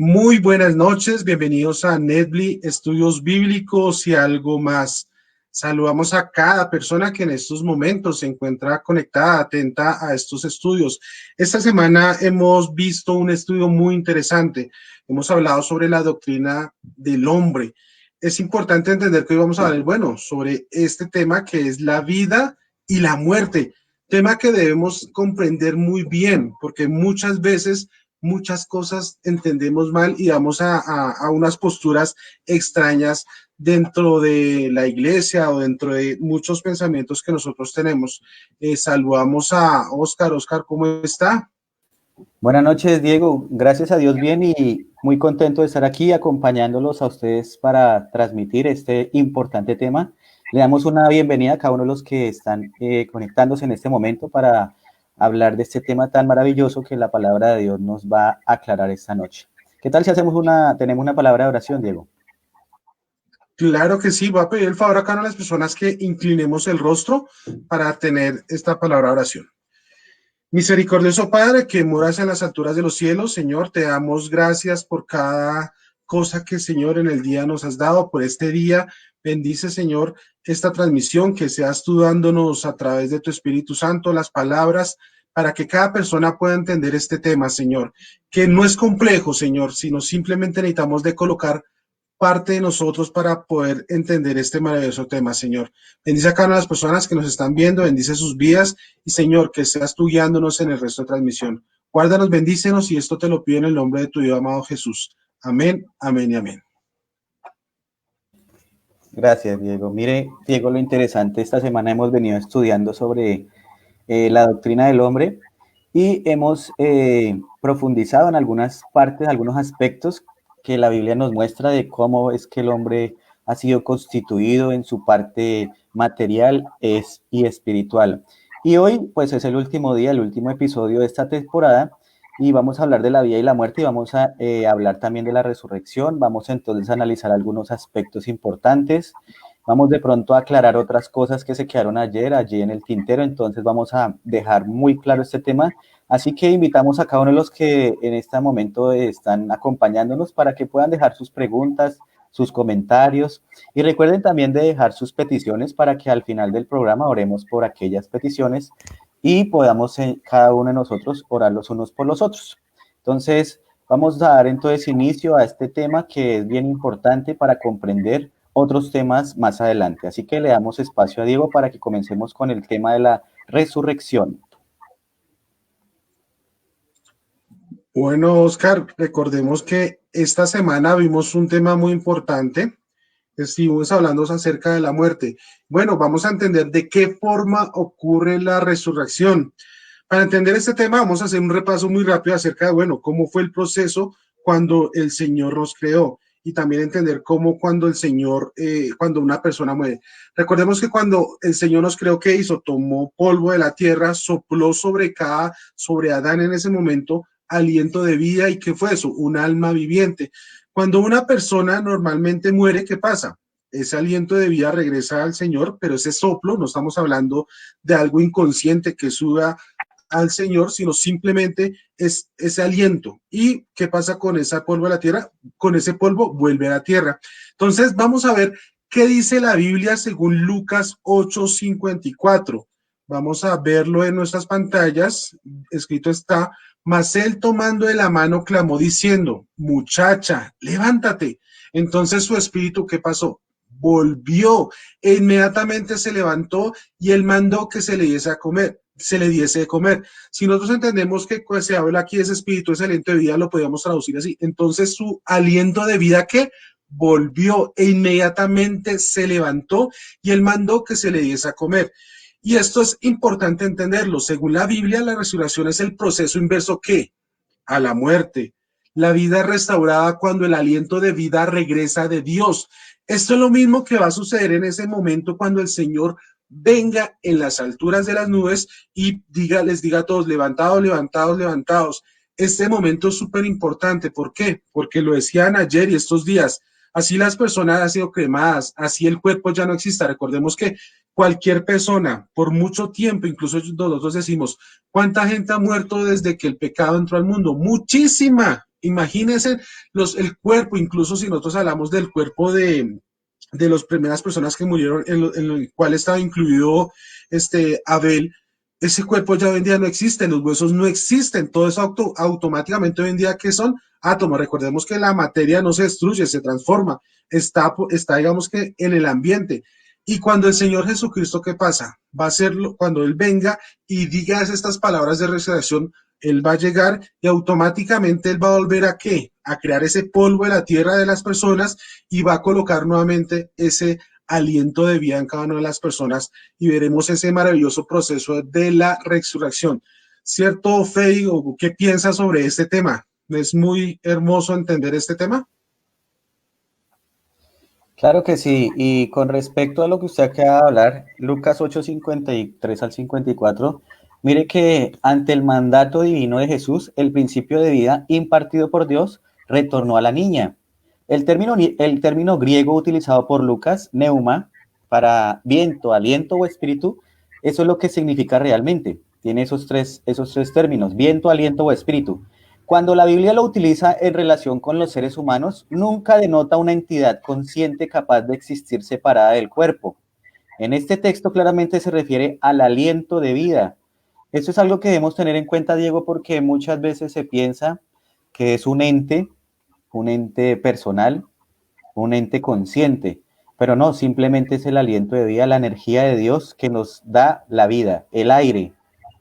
Muy buenas noches, bienvenidos a Netbly, Estudios Bíblicos y algo más. Saludamos a cada persona que en estos momentos se encuentra conectada, atenta a estos estudios. Esta semana hemos visto un estudio muy interesante. Hemos hablado sobre la doctrina del hombre. Es importante entender que hoy vamos a hablar, bueno, sobre este tema que es la vida y la muerte. Tema que debemos comprender muy bien, porque muchas veces muchas cosas entendemos mal y vamos a unas posturas extrañas dentro de la iglesia o dentro de muchos pensamientos que nosotros tenemos. Saludamos a Oscar. Oscar, ¿cómo está? Buenas noches, Diego. Gracias a Dios bien y muy contento de estar aquí acompañándolos a ustedes para transmitir este importante tema. Le damos una bienvenida a cada uno de los que están conectándose en este momento para hablar de este tema tan maravilloso que la palabra de Dios nos va a aclarar esta noche. ¿Qué tal si tenemos una palabra de oración, Diego? Claro que sí, voy a pedir el favor acá a las personas que inclinemos el rostro para tener esta palabra de oración. Misericordioso Padre, que moras en las alturas de los cielos, Señor, te damos gracias por cada cosa que, Señor, en el día nos has dado, por este día. Bendice, Señor, esta transmisión, que seas tú dándonos a través de tu Espíritu Santo las palabras para que cada persona pueda entender este tema, Señor, que no es complejo, Señor, sino simplemente necesitamos de colocar parte de nosotros para poder entender este maravilloso tema, Señor. Bendice a cada una de las personas que nos están viendo, bendice sus vidas y, Señor, que seas tú guiándonos en el resto de transmisión. Guárdanos, bendícenos y esto te lo pido en el nombre de tu Dios amado Jesús. Amén, amén y amén. Gracias, Diego. Mire, Diego, lo interesante, esta semana hemos venido estudiando sobre la doctrina del hombre y hemos profundizado en algunas partes, algunos aspectos que la Biblia nos muestra de cómo es que el hombre ha sido constituido en su parte material y espiritual. Y hoy, pues, es el último día, el último episodio de esta temporada, y vamos a hablar de la vida y la muerte, y vamos a hablar también de la resurrección. Vamos entonces a analizar algunos aspectos importantes. Vamos de pronto a aclarar otras cosas que se quedaron allí en el tintero, entonces vamos a dejar muy claro este tema. Así que invitamos a cada uno de los que en este momento están acompañándonos para que puedan dejar sus preguntas, sus comentarios, y recuerden también de dejar sus peticiones para que al final del programa oremos por aquellas peticiones y podamos cada uno de nosotros orar los unos por los otros. Entonces, vamos a dar entonces inicio a este tema que es bien importante para comprender otros temas más adelante. Así que le damos espacio a Diego para que comencemos con el tema de la resurrección. Bueno, Oscar, recordemos que esta semana vimos un tema muy importante. Estuvimos hablando acerca de la muerte. Bueno, vamos a entender de qué forma ocurre la resurrección. Para entender este tema, vamos a hacer un repaso muy rápido acerca de, bueno, cómo fue el proceso cuando el Señor nos creó y también entender cómo cuando el Señor, cuando una persona muere. Recordemos que cuando el Señor nos creó, ¿qué hizo? Tomó polvo de la tierra, sopló sobre Adán en ese momento, aliento de vida. ¿Y qué fue eso? Un alma viviente. Cuando una persona normalmente muere, ¿qué pasa? Ese aliento de vida regresa al Señor, pero ese soplo, no estamos hablando de algo inconsciente que suba al Señor, sino simplemente es ese aliento. ¿Y qué pasa con ese polvo de la tierra? Con ese polvo vuelve a la tierra. Entonces vamos a ver qué dice la Biblia según Lucas 8:54. Vamos a verlo en nuestras pantallas. Escrito está: mas él tomando de la mano clamó diciendo, muchacha, levántate. Entonces su espíritu, ¿qué pasó? Volvió. E inmediatamente se levantó y él mandó que se le diese a comer. se le diese de comer. Si nosotros entendemos que pues, se habla aquí de ese espíritu, ese aliento de vida, lo podríamos traducir así. Entonces su aliento de vida que volvió e inmediatamente se levantó y él mandó que se le diese a comer. Y esto es importante entenderlo. Según la Biblia, la resurrección es el proceso inverso que a la muerte. La vida es restaurada cuando el aliento de vida regresa de Dios. Esto es lo mismo que va a suceder en ese momento cuando el Señor venga en las alturas de las nubes y les diga a todos, levantados, levantados, levantados. Este momento es súper importante. ¿Por qué? Porque lo decían ayer y estos días. Así las personas han sido cremadas, así el cuerpo ya no exista. Recordemos que cualquier persona, por mucho tiempo, incluso nosotros decimos, ¿cuánta gente ha muerto desde que el pecado entró al mundo? Muchísima. Imagínense el cuerpo, incluso si nosotros hablamos del cuerpo de las primeras personas que murieron, en el cual estaba incluido Abel, ese cuerpo ya hoy en día no existe, los huesos no existen, todo eso automáticamente hoy en día que son átomos. Recordemos que la materia no se destruye, se transforma, está digamos que en el ambiente. Y cuando el Señor Jesucristo, ¿qué pasa? Va a ser cuando Él venga y diga estas palabras de resurrección, Él va a llegar y automáticamente Él va a volver a ¿qué? A crear ese polvo de la tierra de las personas y va a colocar nuevamente ese aliento de vida en cada una de las personas y veremos ese maravilloso proceso de la resurrección. ¿Cierto, Fey? ¿O qué piensas sobre este tema? ¿Es muy hermoso entender este tema? Claro que sí, y con respecto a lo que usted acaba de hablar, Lucas 8:53 al 54, mire que ante el mandato divino de Jesús, el principio de vida impartido por Dios retornó a la niña. El término griego utilizado por Lucas, neuma, para viento, aliento o espíritu, eso es lo que significa realmente. Tiene esos tres términos, viento, aliento o espíritu. Cuando la Biblia lo utiliza en relación con los seres humanos, nunca denota una entidad consciente capaz de existir separada del cuerpo. En este texto claramente se refiere al aliento de vida. Esto es algo que debemos tener en cuenta, Diego, porque muchas veces se piensa que es un ente personal, un ente consciente, pero no, simplemente es el aliento de vida, la energía de Dios que nos da la vida, el aire.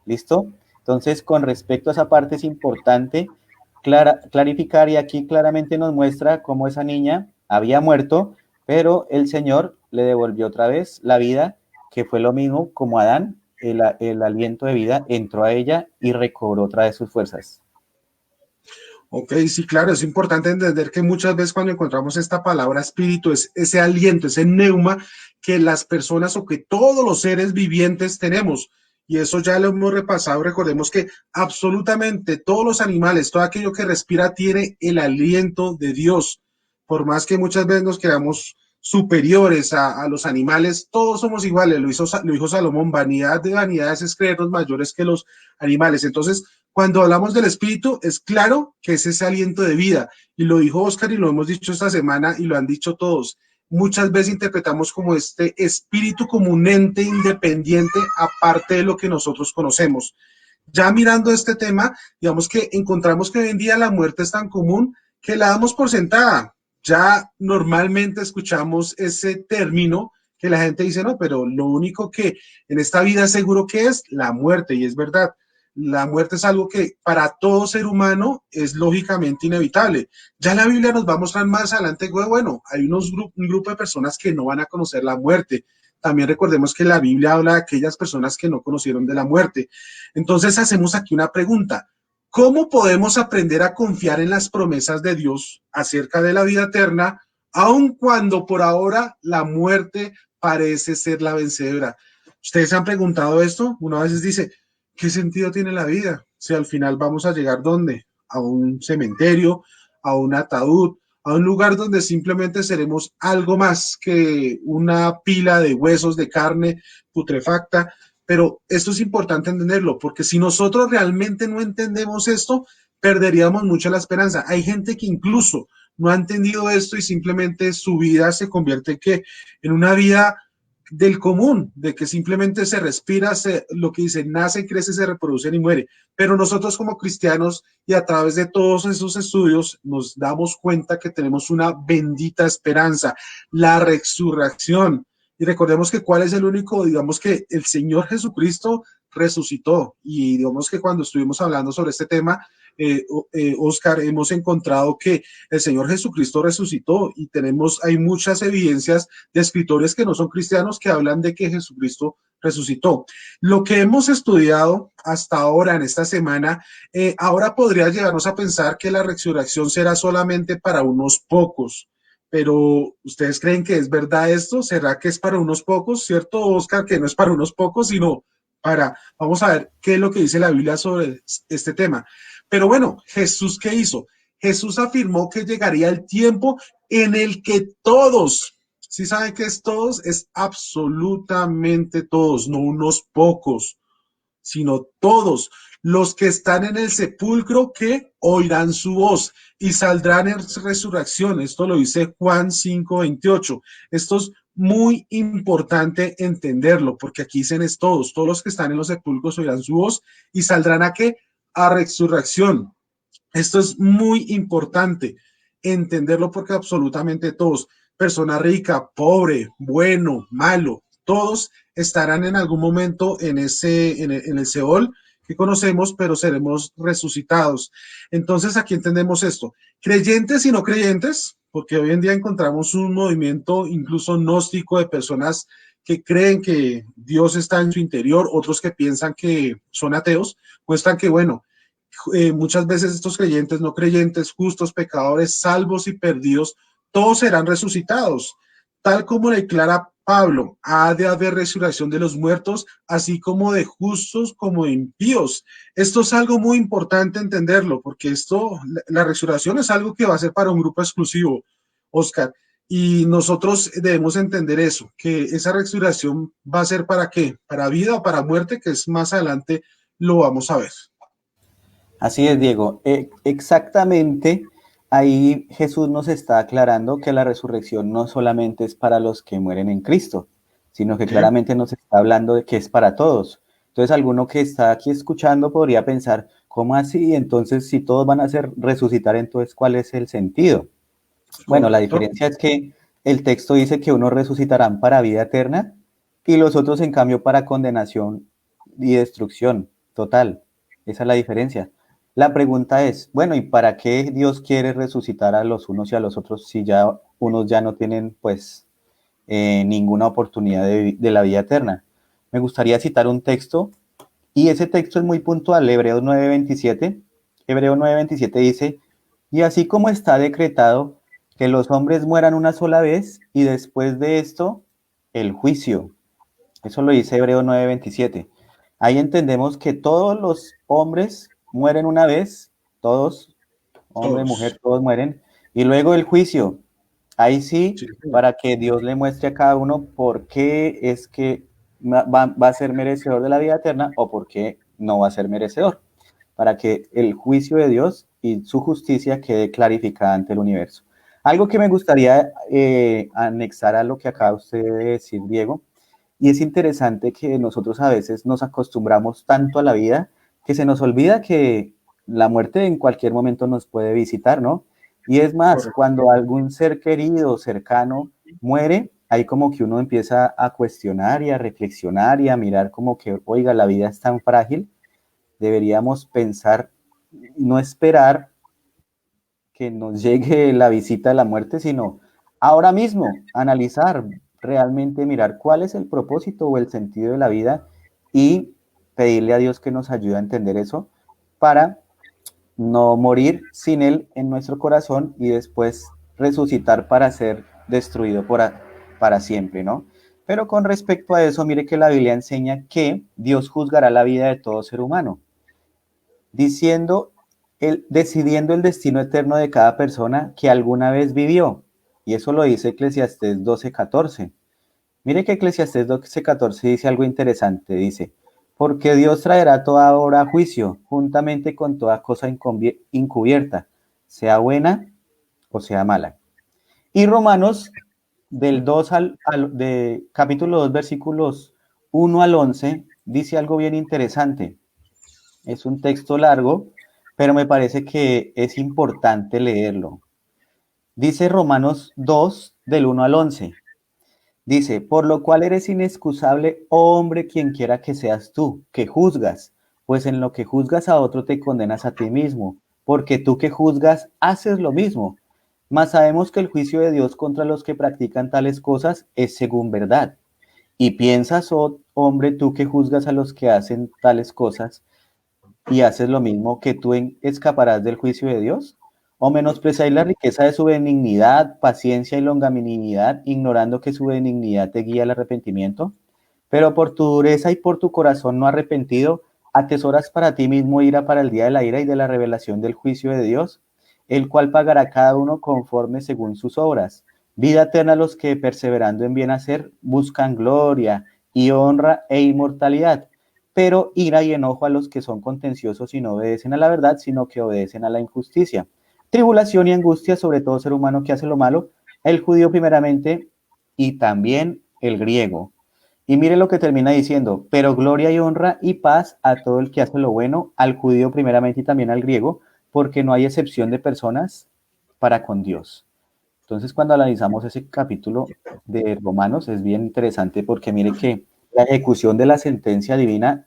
¿Listo? Entonces, con respecto a esa parte es importante clarificar y aquí claramente nos muestra cómo esa niña había muerto, pero el Señor le devolvió otra vez la vida, que fue lo mismo como Adán, el aliento de vida entró a ella y recobró otra vez sus fuerzas. Ok, sí, claro, es importante entender que muchas veces cuando encontramos esta palabra espíritu es ese aliento, ese neuma que las personas o que todos los seres vivientes tenemos. Y eso ya lo hemos repasado. Recordemos que absolutamente todos los animales, todo aquello que respira tiene el aliento de Dios. Por más que muchas veces nos quedamos superiores a los animales, todos somos iguales. Lo dijo Salomón, vanidad de vanidades es creernos mayores que los animales. Entonces, cuando hablamos del espíritu, es claro que es ese aliento de vida. Y lo dijo Oscar y lo hemos dicho esta semana y lo han dicho todos. Muchas veces interpretamos como este espíritu como un ente independiente aparte de lo que nosotros conocemos. Ya mirando este tema, digamos que encontramos que hoy en día la muerte es tan común que la damos por sentada. Ya normalmente escuchamos ese término que la gente dice, no, pero lo único que en esta vida es seguro que es la muerte, y es verdad. La muerte es algo que para todo ser humano es lógicamente inevitable. Ya la Biblia nos va a mostrar más adelante, bueno, hay un grupo de personas que no van a conocer la muerte. También recordemos que la Biblia habla de aquellas personas que no conocieron de la muerte. Entonces hacemos aquí una pregunta. ¿Cómo podemos aprender a confiar en las promesas de Dios acerca de la vida eterna, aun cuando por ahora la muerte parece ser la vencedora? ¿Ustedes se han preguntado esto? Una vez dice, ¿qué sentido tiene la vida? Si al final vamos a llegar ¿dónde? A un cementerio, a un ataúd, a un lugar donde simplemente seremos algo más que una pila de huesos, de carne putrefacta. Pero esto es importante entenderlo, porque si nosotros realmente no entendemos esto, perderíamos mucho la esperanza. Hay gente que incluso no ha entendido esto y simplemente su vida se convierte en una vida del común, de que simplemente se respira, lo que dice, nace, crece, se reproduce y muere. Pero nosotros como cristianos y a través de todos esos estudios nos damos cuenta que tenemos una bendita esperanza, la resurrección. Y recordemos que cuál es el único, digamos que el Señor Jesucristo resucitó. Y digamos que cuando estuvimos hablando sobre este tema, Oscar, hemos encontrado que el Señor Jesucristo resucitó y hay muchas evidencias de escritores que no son cristianos que hablan de que Jesucristo resucitó. Lo que hemos estudiado hasta ahora en esta semana, ahora podría llevarnos a pensar que la resurrección será solamente para unos pocos. Pero, ¿ustedes creen que es verdad esto? ¿Será que es para unos pocos? ¿Cierto, Oscar, que no es para unos pocos, sino vamos a ver qué es lo que dice la Biblia sobre este tema? Pero bueno, Jesús, ¿qué hizo? Jesús afirmó que llegaría el tiempo en el que todos, ¿sí saben qué es todos? Es absolutamente todos, no unos pocos, sino todos los que están en el sepulcro que oirán su voz y saldrán en resurrección. Esto lo dice Juan 5:28. Esto es muy importante entenderlo, porque aquí dicen es todos los que están en los sepulcros oirán su voz y saldrán a qué? A resurrección. Esto es muy importante entenderlo porque absolutamente todos, persona rica, pobre, bueno, malo, todos estarán en algún momento en el Seol que conocemos, pero seremos resucitados. Entonces, aquí entendemos esto. Creyentes y no creyentes, porque hoy en día encontramos un movimiento incluso gnóstico de personas que creen que Dios está en su interior, otros que piensan que son ateos, muestran que, bueno, muchas veces estos creyentes, no creyentes, justos, pecadores, salvos y perdidos, todos serán resucitados, tal como declara Pablo, ha de haber resurrección de los muertos, así como de justos como de impíos. Esto es algo muy importante entenderlo, porque la resurrección es algo que va a ser para un grupo exclusivo, Oscar, y nosotros debemos entender eso, que esa resurrección va a ser para qué, para vida o para muerte, que es más adelante lo vamos a ver. Así es, Diego. Exactamente, ahí Jesús nos está aclarando que la resurrección no solamente es para los que mueren en Cristo, sino que ¿Sí? claramente nos está hablando de que es para todos. Entonces, alguno que está aquí escuchando podría pensar, ¿cómo así? Entonces, si todos van a ser resucitar, entonces, ¿cuál es el sentido? Bueno, la Correcto. diferencia es que el texto dice que unos resucitarán para vida eterna y los otros, en cambio, para condenación y destrucción total. Esa es la diferencia. La pregunta es, bueno, ¿y para qué Dios quiere resucitar a los unos y a los otros si ya unos ya no tienen, pues, ninguna oportunidad de la vida eterna? Me gustaría citar un texto y ese texto es muy puntual, Hebreos 9:27. Hebreos 9:27 dice, y así como está decretado que los hombres mueran una sola vez y después de esto el juicio. Eso lo dice Hebreos 9:27. Ahí entendemos que todos los hombres mueren una vez, todos, hombre, Todos. mujer, todos mueren, y luego el juicio. Ahí Sí, sí, señor. para que Dios le muestre a cada uno por qué es que va a ser merecedor de la vida eterna o por qué no va a ser merecedor, para que el juicio de Dios y su justicia quede clarificada ante el universo. Algo que me gustaría anexar a lo que acaba usted de decir, Diego, y es interesante que nosotros a veces nos acostumbramos tanto a la vida que se nos olvida que la muerte en cualquier momento nos puede visitar, ¿no? Y es más, Correcto. cuando algún ser querido, cercano, muere, ahí como que uno empieza a cuestionar y a reflexionar y a mirar como que, oiga, la vida es tan frágil, deberíamos pensar, no esperar que nos llegue la visita de la muerte, sino ahora mismo analizar, realmente mirar cuál es el propósito o el sentido de la vida y pedirle a Dios que nos ayude a entender eso para no morir sin Él en nuestro corazón y después resucitar para ser destruido para siempre, ¿no? Pero con respecto a eso, mire que la Biblia enseña que Dios juzgará la vida de todo ser humano diciendo, decidiendo el destino eterno de cada persona que alguna vez vivió. Y eso lo dice Eclesiastés 12:14. Mire que Eclesiastés 12:14 dice algo interesante. Dice, porque Dios traerá toda obra a juicio, juntamente con toda cosa encubierta, sea buena o sea mala. Y Romanos del 2 de capítulo 2 versículos 1 al 11 dice algo bien interesante. Es un texto largo, pero me parece que es importante leerlo. Dice Romanos 2, del 1 al 11. Dice, por lo cual eres inexcusable, oh hombre, quien quiera que seas tú, que juzgas, pues en lo que juzgas a otro te condenas a ti mismo, porque tú que juzgas haces lo mismo. Mas sabemos que el juicio de Dios contra los que practican tales cosas es según verdad. Y piensas, oh hombre, tú que juzgas a los que hacen tales cosas y haces lo mismo, que tú escaparás del juicio de Dios. ¿O menospreciáis la riqueza de su benignidad, paciencia y longanimidad, ignorando que su benignidad te guía al arrepentimiento? Pero por tu dureza y por tu corazón no arrepentido, atesoras para ti mismo ira para el día de la ira y de la revelación del juicio de Dios, el cual pagará a cada uno conforme según sus obras. Vida eterna a los que, perseverando en bien hacer, buscan gloria y honra e inmortalidad, pero ira y enojo a los que son contenciosos y no obedecen a la verdad, sino que obedecen a la injusticia. Tribulación y angustia sobre todo ser humano que hace lo malo, el judío primeramente y también el griego. Y mire lo que termina diciendo, pero gloria y honra y paz a todo el que hace lo bueno, al judío primeramente y también al griego, porque no hay excepción de personas para con Dios. Entonces, cuando analizamos ese capítulo de Romanos, es bien interesante porque mire que la ejecución de la sentencia divina,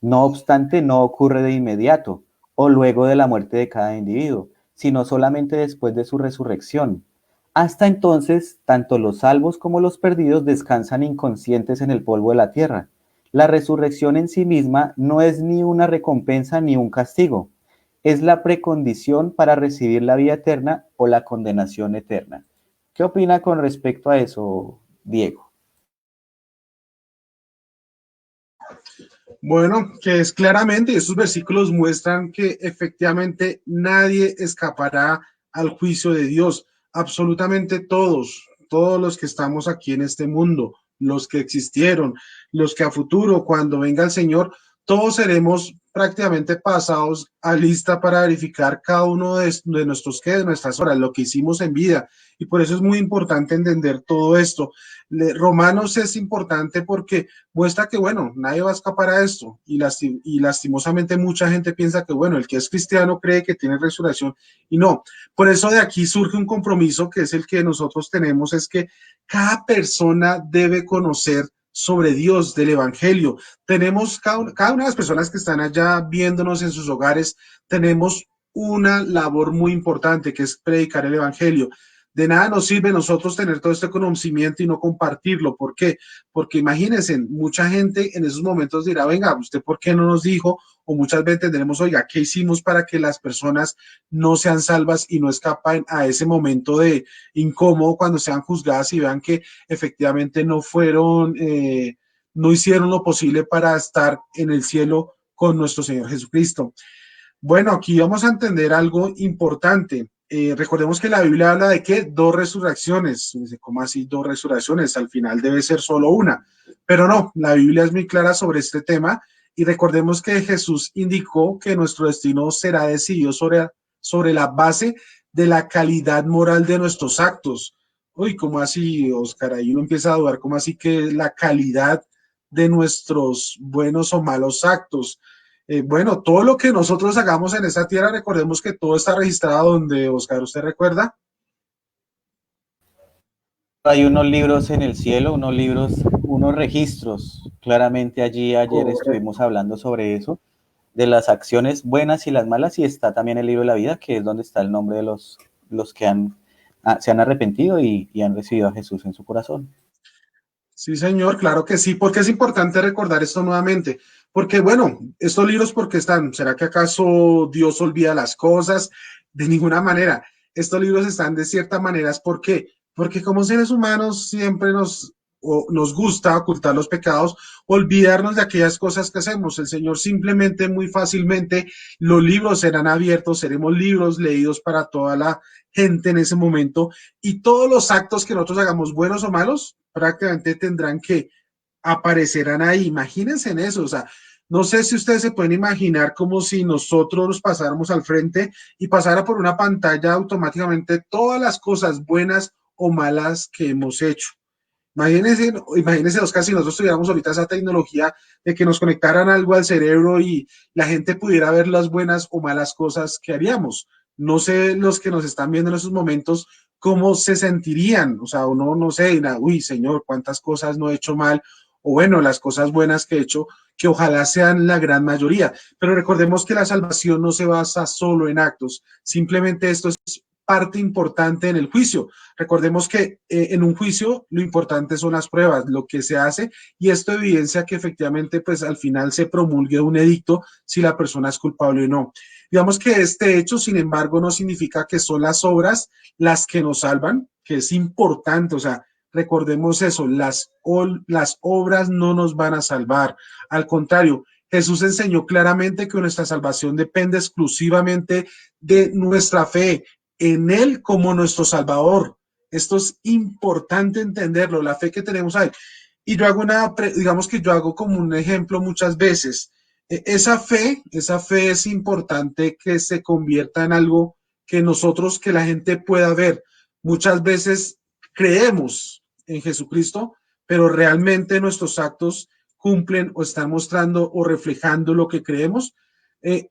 no obstante, no ocurre de inmediato o luego de la muerte de cada individuo, sino solamente después de su resurrección. Hasta entonces, tanto los salvos como los perdidos descansan inconscientes en el polvo de la tierra. La resurrección en sí misma no es ni una recompensa ni un castigo, es la precondición para recibir la vida eterna o la condenación eterna. ¿Qué opina con respecto a eso, Diego? Bueno, que es claramente, estos versículos muestran que efectivamente nadie escapará al juicio de Dios. Absolutamente todos, todos los que estamos aquí en este mundo, los que existieron, los que a futuro, cuando venga el Señor, todos seremos prácticamente pasados a lista para verificar cada uno de nuestros, ¿qué? De nuestras horas, lo que hicimos en vida. Y por eso es muy importante entender todo esto. Romanos es importante porque muestra que, bueno, nadie va a escapar a esto y lastimosamente mucha gente piensa que, bueno, el que es cristiano cree que tiene resurrección y no. Por eso de aquí surge un compromiso que es el que nosotros tenemos, es que cada persona debe conocer sobre Dios, del Evangelio. Tenemos, cada una de las personas que están allá viéndonos en sus hogares, tenemos una labor muy importante que es predicar el Evangelio. De nada nos sirve nosotros tener todo este conocimiento y no compartirlo. ¿Por qué? Porque imagínense, mucha gente en esos momentos dirá, venga, ¿usted por qué no nos dijo? O muchas veces tendremos, oiga, ¿qué hicimos para que las personas no sean salvas y no escapen a ese momento de incómodo cuando sean juzgadas y vean que efectivamente no fueron, no hicieron lo posible para estar en el cielo con nuestro Señor Jesucristo? Bueno, aquí vamos a entender algo importante. Recordemos que la Biblia habla de que dos resurrecciones. ¿Cómo así dos resurrecciones? Al final debe ser solo una. Pero no, la Biblia es muy clara sobre este tema y recordemos que Jesús indicó que nuestro destino será decidido sobre la base de la calidad moral de nuestros actos. Uy, ¿cómo así, Oscar? Ahí uno empieza a dudar, ¿cómo así que la calidad de nuestros buenos o malos actos? Bueno, todo lo que nosotros hagamos en esta tierra, recordemos que todo está registrado donde, Oscar, ¿usted recuerda? Hay unos libros en el cielo, unos libros, unos registros. Claramente allí ayer Correcto. estuvimos hablando sobre eso, de las acciones buenas y las malas, y está también el libro de la vida, que es donde está el nombre de los que se han arrepentido y han recibido a Jesús en su corazón. Sí, señor, claro que sí, porque es importante recordar esto nuevamente, porque bueno, estos libros, ¿por qué están? ¿Será que acaso Dios olvida las cosas? De ninguna manera. Estos libros están de cierta manera, ¿es por qué? Porque como seres humanos siempre nos gusta ocultar los pecados, olvidarnos de aquellas cosas que hacemos. El Señor simplemente, muy fácilmente, los libros serán abiertos, seremos libros leídos para toda la gente en ese momento y todos los actos que nosotros hagamos, buenos o malos, prácticamente tendrán que aparecerán ahí. Imagínense en eso, o sea, no sé si ustedes se pueden imaginar como si nosotros nos pasáramos al frente y pasara por una pantalla automáticamente todas las cosas buenas o malas que hemos hecho. Imagínense, imagínense, Oscar, si nosotros tuviéramos ahorita esa tecnología de que nos conectaran algo al cerebro y la gente pudiera ver las buenas o malas cosas que haríamos. No sé los que nos están viendo en esos momentos cómo se sentirían. O sea, uno no sé, uy, Señor, cuántas cosas no he hecho mal, o bueno, las cosas buenas que he hecho, que ojalá sean la gran mayoría. Pero recordemos que la salvación no se basa solo en actos, simplemente esto es parte importante en el juicio. Recordemos que en un juicio lo importante son las pruebas, lo que se hace, y esto evidencia que efectivamente pues al final se promulgue un edicto si la persona es culpable o no. Digamos que este hecho, sin embargo, no significa que son las obras las que nos salvan, que es importante, o sea, recordemos eso, las obras no nos van a salvar. Al contrario, Jesús enseñó claramente que nuestra salvación depende exclusivamente de nuestra fe en Él como nuestro Salvador. Esto es importante entenderlo, la fe que tenemos ahí. Y yo hago digamos que yo hago como un ejemplo muchas veces. Esa fe es importante que se convierta en algo que nosotros, que la gente pueda ver. Muchas veces creemos en Jesucristo, pero realmente nuestros actos cumplen o están mostrando o reflejando lo que creemos.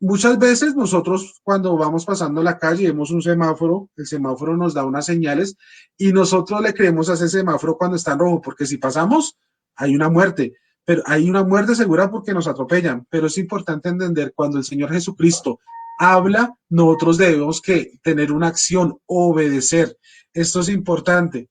Muchas veces nosotros cuando vamos pasando la calle vemos un semáforo, el semáforo nos da unas señales y nosotros le creemos a ese semáforo cuando está en rojo, porque si pasamos hay una muerte, pero hay una muerte segura porque nos atropellan, pero es importante entender cuando el Señor Jesucristo habla, nosotros debemos que tener una acción, obedecer. Esto es importante.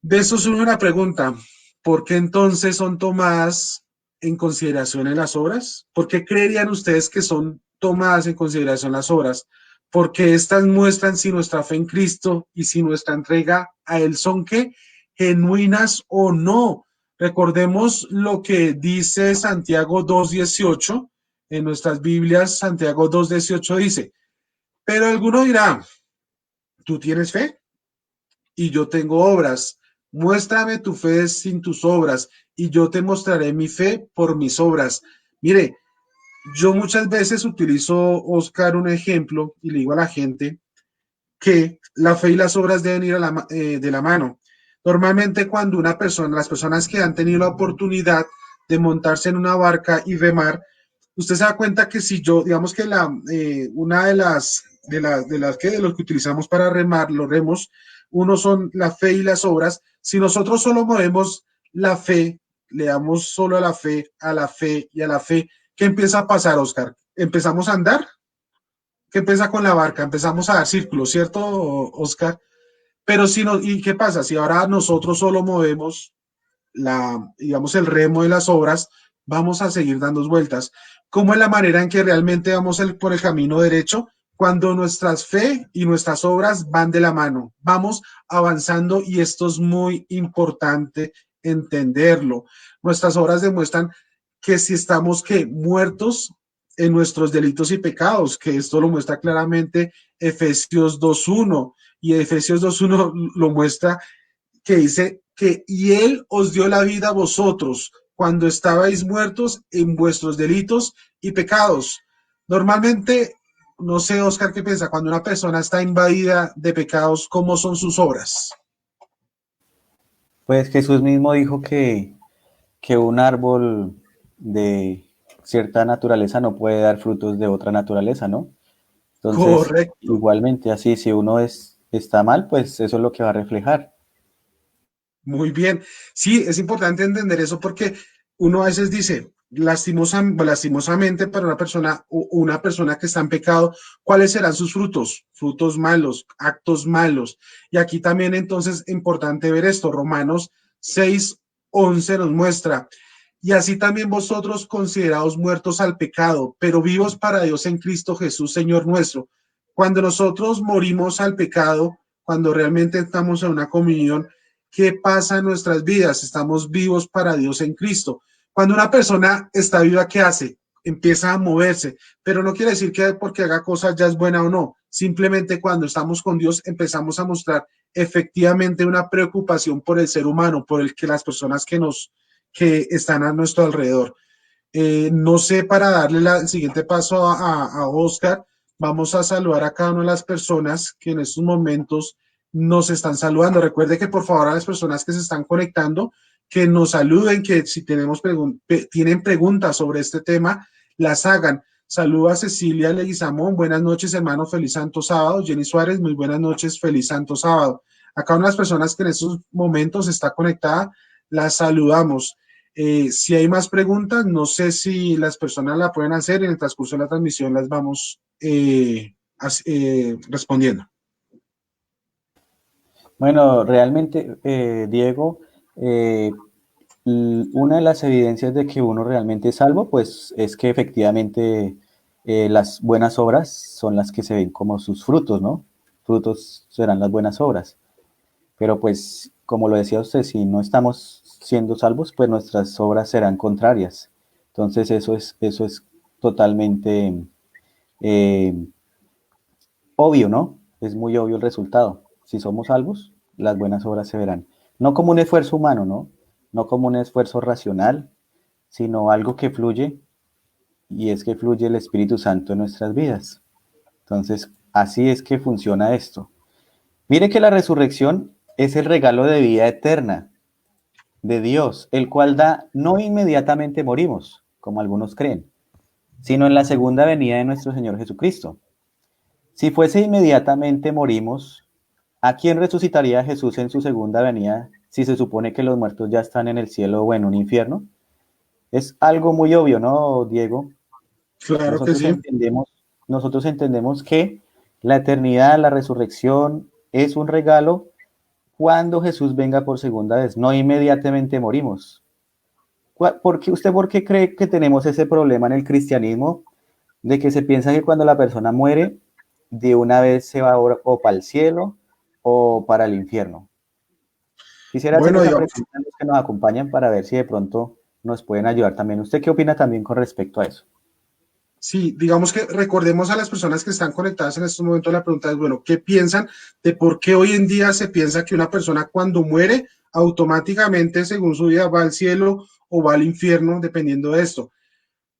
De eso surge una pregunta. ¿Por qué entonces son tomadas en consideración en las obras? ¿Por qué creerían ustedes que son tomadas en consideración las obras? Porque estas muestran si nuestra fe en Cristo y si nuestra entrega a Él son ¿qué? Genuinas o no. Recordemos lo que dice Santiago 2:18. En nuestras Biblias, Santiago 2:18 dice, pero alguno dirá, ¿tú tienes fe? Y yo tengo obras. Muéstrame tu fe sin tus obras y yo te mostraré mi fe por mis obras. Mire, yo muchas veces utilizo, Oscar, un ejemplo y le digo a la gente que la fe y las obras deben ir de la mano. Normalmente cuando una persona, las personas que han tenido la oportunidad de montarse en una barca y remar, usted se da cuenta que si yo, digamos que una de los que utilizamos para remar, los remos, uno son la fe y las obras. Si nosotros solo movemos la fe, le damos solo a la fe y a la fe, ¿qué empieza a pasar, Oscar? Empezamos a andar. ¿Qué empieza con la barca? Empezamos a dar círculos, ¿cierto, Oscar? Pero si no, ¿y qué pasa? Si ahora nosotros solo movemos digamos, el remo de las obras, vamos a seguir dando vueltas. ¿Cómo es la manera en que realmente vamos por el camino derecho? Cuando nuestras fe y nuestras obras van de la mano, vamos avanzando y esto es muy importante entenderlo. Nuestras obras demuestran que si estamos muertos en nuestros delitos y pecados, que esto lo muestra claramente Efesios 2:1 y Efesios 2:1 lo muestra que dice que y él os dio la vida a vosotros cuando estabais muertos en vuestros delitos y pecados. Normalmente, no sé, Oscar, qué piensa, cuando una persona está invadida de pecados, ¿cómo son sus obras? Pues Jesús mismo dijo que un árbol de cierta naturaleza no puede dar frutos de otra naturaleza, ¿no? Entonces, Correcto. igualmente así, si uno está mal, pues eso es lo que va a reflejar. Muy bien. Sí, es importante entender eso porque uno a veces dice, lastimosamente para una persona que está en pecado, ¿cuáles serán sus frutos? Frutos malos, actos malos. Y aquí también entonces es importante ver esto. Romanos 6:11 nos muestra. Y así también vosotros considerados muertos al pecado, pero vivos para Dios en Cristo Jesús, Señor nuestro. Cuando nosotros morimos al pecado, cuando realmente estamos en una comunión, ¿qué pasa en nuestras vidas? Estamos vivos para Dios en Cristo. Cuando una persona está viva, ¿qué hace? Empieza a moverse, pero no quiere decir que porque haga cosas ya es buena o no. Simplemente cuando estamos con Dios empezamos a mostrar efectivamente una preocupación por el ser humano, por el que las personas que están a nuestro alrededor. No sé, para darle el siguiente paso a Oscar, vamos a saludar a cada una de las personas que en estos momentos nos están saludando. Recuerde que por favor a las personas que se están conectando, que nos saluden, que si tienen preguntas sobre este tema, las hagan. Saluda a Cecilia Leguizamón, buenas noches, hermano, feliz santo sábado. Jenny Suárez, muy buenas noches, feliz santo sábado. Acá una de las personas que en estos momentos está conectada, la saludamos. Si hay más preguntas, no sé si las personas la pueden hacer, en el transcurso de la transmisión las vamos respondiendo. Bueno, realmente, Diego, una de las evidencias de que uno realmente es salvo, pues es que efectivamente las buenas obras son las que se ven como sus frutos, ¿no? Frutos serán las buenas obras. Pero pues, como lo decía usted, si no estamos siendo salvos, pues nuestras obras serán contrarias. Entonces eso es totalmente eh, obvio, ¿no? Es muy obvio el resultado. Si somos salvos, las buenas obras se verán. No como un esfuerzo humano, ¿no? No como un esfuerzo racional, sino algo que fluye, y es que fluye el Espíritu Santo en nuestras vidas. Entonces, así es que funciona esto. Mire que la resurrección es el regalo de vida eterna de Dios, el cual da no inmediatamente morimos, como algunos creen, sino en la segunda venida de nuestro Señor Jesucristo. Si fuese inmediatamente morimos, ¿a quién resucitaría Jesús en su segunda venida si se supone que los muertos ya están en el cielo o en un infierno? Es algo muy obvio, ¿no, Diego? Claro que Nosotros sí. entendemos, nosotros entendemos que la eternidad, la resurrección es un regalo cuando Jesús venga por segunda vez, no inmediatamente morimos. ¿Por qué cree que tenemos ese problema en el cristianismo de que se piensa que cuando la persona muere, de una vez se va o para el cielo o para el infierno? Quisiera hacer Bueno, esa digamos, pregunta a los que nos acompañan para ver si de pronto nos pueden ayudar también. ¿Usted qué opina también con respecto a eso? sí, digamos que recordemos a las personas que están conectadas en estos momentos, la pregunta es, bueno, ¿qué piensan de por qué hoy en día se piensa que una persona cuando muere automáticamente, según su vida, va al cielo o va al infierno, dependiendo de esto?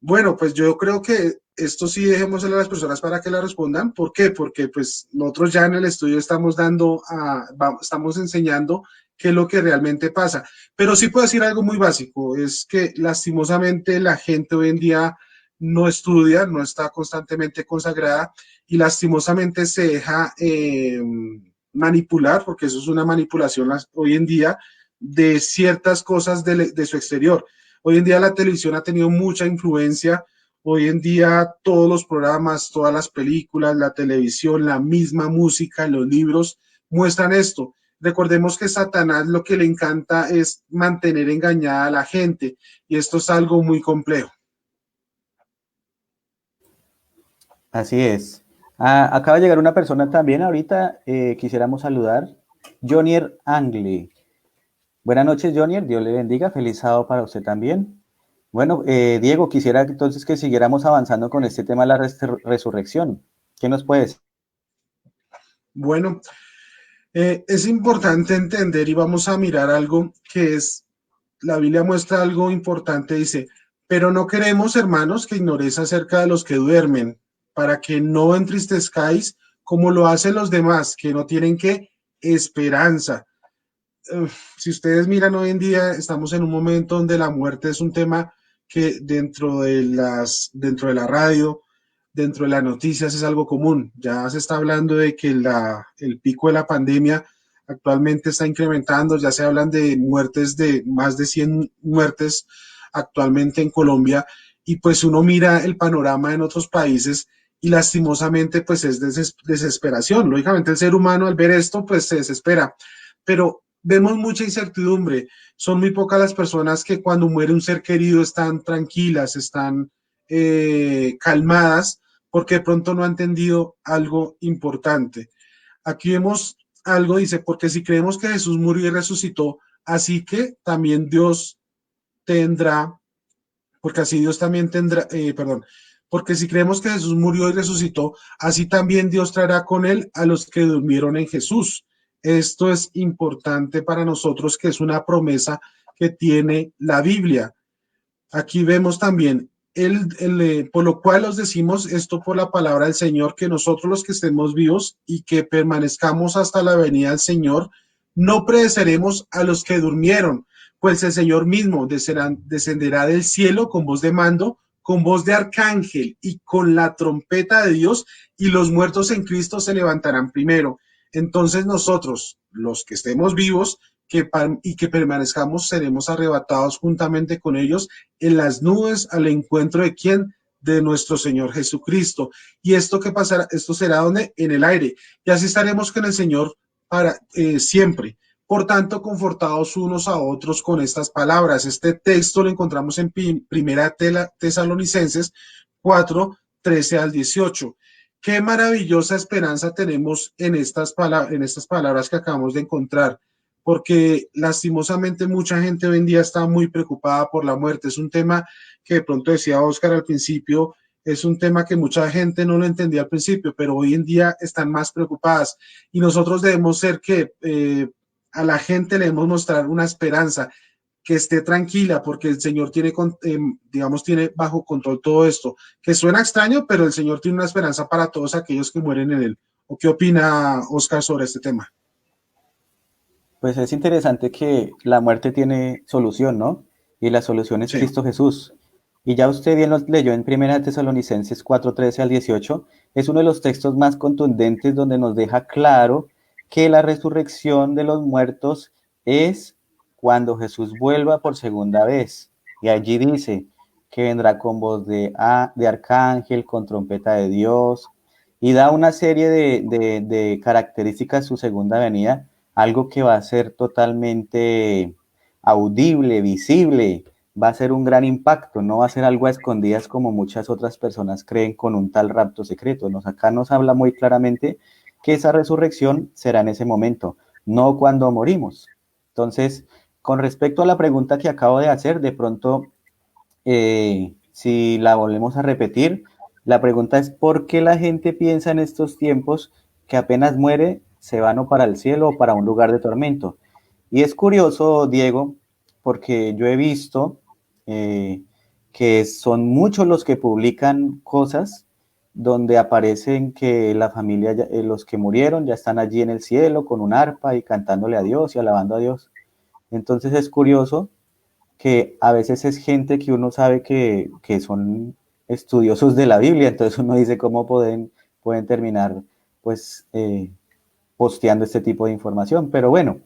Bueno, pues yo creo que esto sí dejémosle a las personas para que la respondan. ¿Por qué? Porque pues nosotros ya en el estudio estamos enseñando qué es lo que realmente pasa. Pero sí puedo decir algo muy básico, es que lastimosamente la gente hoy en día no estudia, no está constantemente consagrada y lastimosamente se deja manipular, porque eso es una manipulación hoy en día, de ciertas cosas de su exterior. Hoy en día la televisión ha tenido mucha influencia. Hoy en día todos los programas, todas las películas, la televisión, la misma música, los libros muestran esto. Recordemos que Satanás lo que le encanta es mantener engañada a la gente y esto es algo muy complejo. Así es. Ah, acaba de llegar una persona también ahorita, quisiéramos saludar. Jonier Angle. Buenas noches, Jonier. Dios le bendiga. Feliz sábado para usted también. Bueno, Diego, quisiera entonces que siguiéramos avanzando con este tema de la resurrección. ¿Qué nos puedes? Bueno, es importante entender y vamos a mirar algo que es, la Biblia muestra algo importante, dice, pero no queremos, hermanos, que ignoréis acerca de los que duermen, para que no entristezcáis como lo hacen los demás, que no tienen que esperanza. Si ustedes miran hoy en día, estamos en un momento donde la muerte es un tema que dentro de la radio, dentro de las noticias es algo común. Ya se está hablando de que el pico de la pandemia actualmente está incrementando, ya se hablan de muertes, de más de 100 muertes actualmente en Colombia, y pues uno mira el panorama en otros países y lastimosamente pues es desesperación. Lógicamente el ser humano al ver esto pues se desespera, pero vemos mucha incertidumbre. Son muy pocas las personas que cuando muere un ser querido están tranquilas, están calmadas, porque de pronto no han entendido algo importante. Aquí vemos algo, dice, porque si creemos que Jesús murió y resucitó, así que también Dios tendrá, porque así Dios también tendrá, perdón, porque si creemos que Jesús murió y resucitó, así también Dios traerá con él a los que durmieron en Jesús. Esto es importante para nosotros, que es una promesa que tiene la Biblia. Aquí vemos también, por lo cual os decimos esto por la palabra del Señor, que nosotros los que estemos vivos y que permanezcamos hasta la venida del Señor, no pereceremos a los que durmieron, pues el Señor mismo descenderá del cielo con voz de mando, con voz de arcángel y con la trompeta de Dios, y los muertos en Cristo se levantarán primero. Entonces nosotros, los que estemos vivos y que permanezcamos, seremos arrebatados juntamente con ellos en las nubes al encuentro de quién, de nuestro Señor Jesucristo. Y esto que pasará, esto será donde, en el aire, y así estaremos con el Señor para siempre. Por tanto, confortados unos a otros con estas palabras. Este texto lo encontramos en Primera Tesalonicenses 4, 13 al 18. Qué maravillosa esperanza tenemos en estas palabras que acabamos de encontrar, porque lastimosamente mucha gente hoy en día está muy preocupada por la muerte. Es un tema que de pronto decía Oscar al principio, es un tema que mucha gente no lo entendía al principio, pero hoy en día están más preocupadas, y nosotros debemos ser que a la gente le debemos mostrar una esperanza, que esté tranquila, porque el Señor tiene, digamos, tiene bajo control todo esto, que suena extraño, pero el Señor tiene una esperanza para todos aquellos que mueren en él. ¿O qué opina Oscar sobre este tema? Pues es interesante que la muerte tiene solución, ¿no? Y la solución es Sí, Cristo Jesús. Y ya usted bien lo leyó en Primera Tesalonicenses 4:13 al 18. Es uno de los textos más contundentes donde nos deja claro que la resurrección de los muertos es cuando Jesús vuelva por segunda vez. Y allí dice que vendrá con voz de arcángel, con trompeta de Dios, y da una serie de características su segunda venida, algo que va a ser totalmente audible, visible, va a ser un gran impacto, no va a ser algo a escondidas como muchas otras personas creen con un tal rapto secreto. Acá nos habla muy claramente que esa resurrección será en ese momento, no cuando morimos. Entonces, con respecto a la pregunta que acabo de hacer, de pronto, si la volvemos a repetir, la pregunta es: ¿por qué la gente piensa en estos tiempos que apenas muere se van o para el cielo o para un lugar de tormento? Y es curioso, Diego, porque yo he visto eh, que son muchos los que publican cosas donde aparecen que la familia, los que murieron ya están allí en el cielo con un arpa y cantándole a Dios y alabando a Dios. Entonces es curioso que a veces es gente que uno sabe que son estudiosos de la Biblia, entonces uno dice cómo pueden terminar pues posteando este tipo de información. Pero bueno,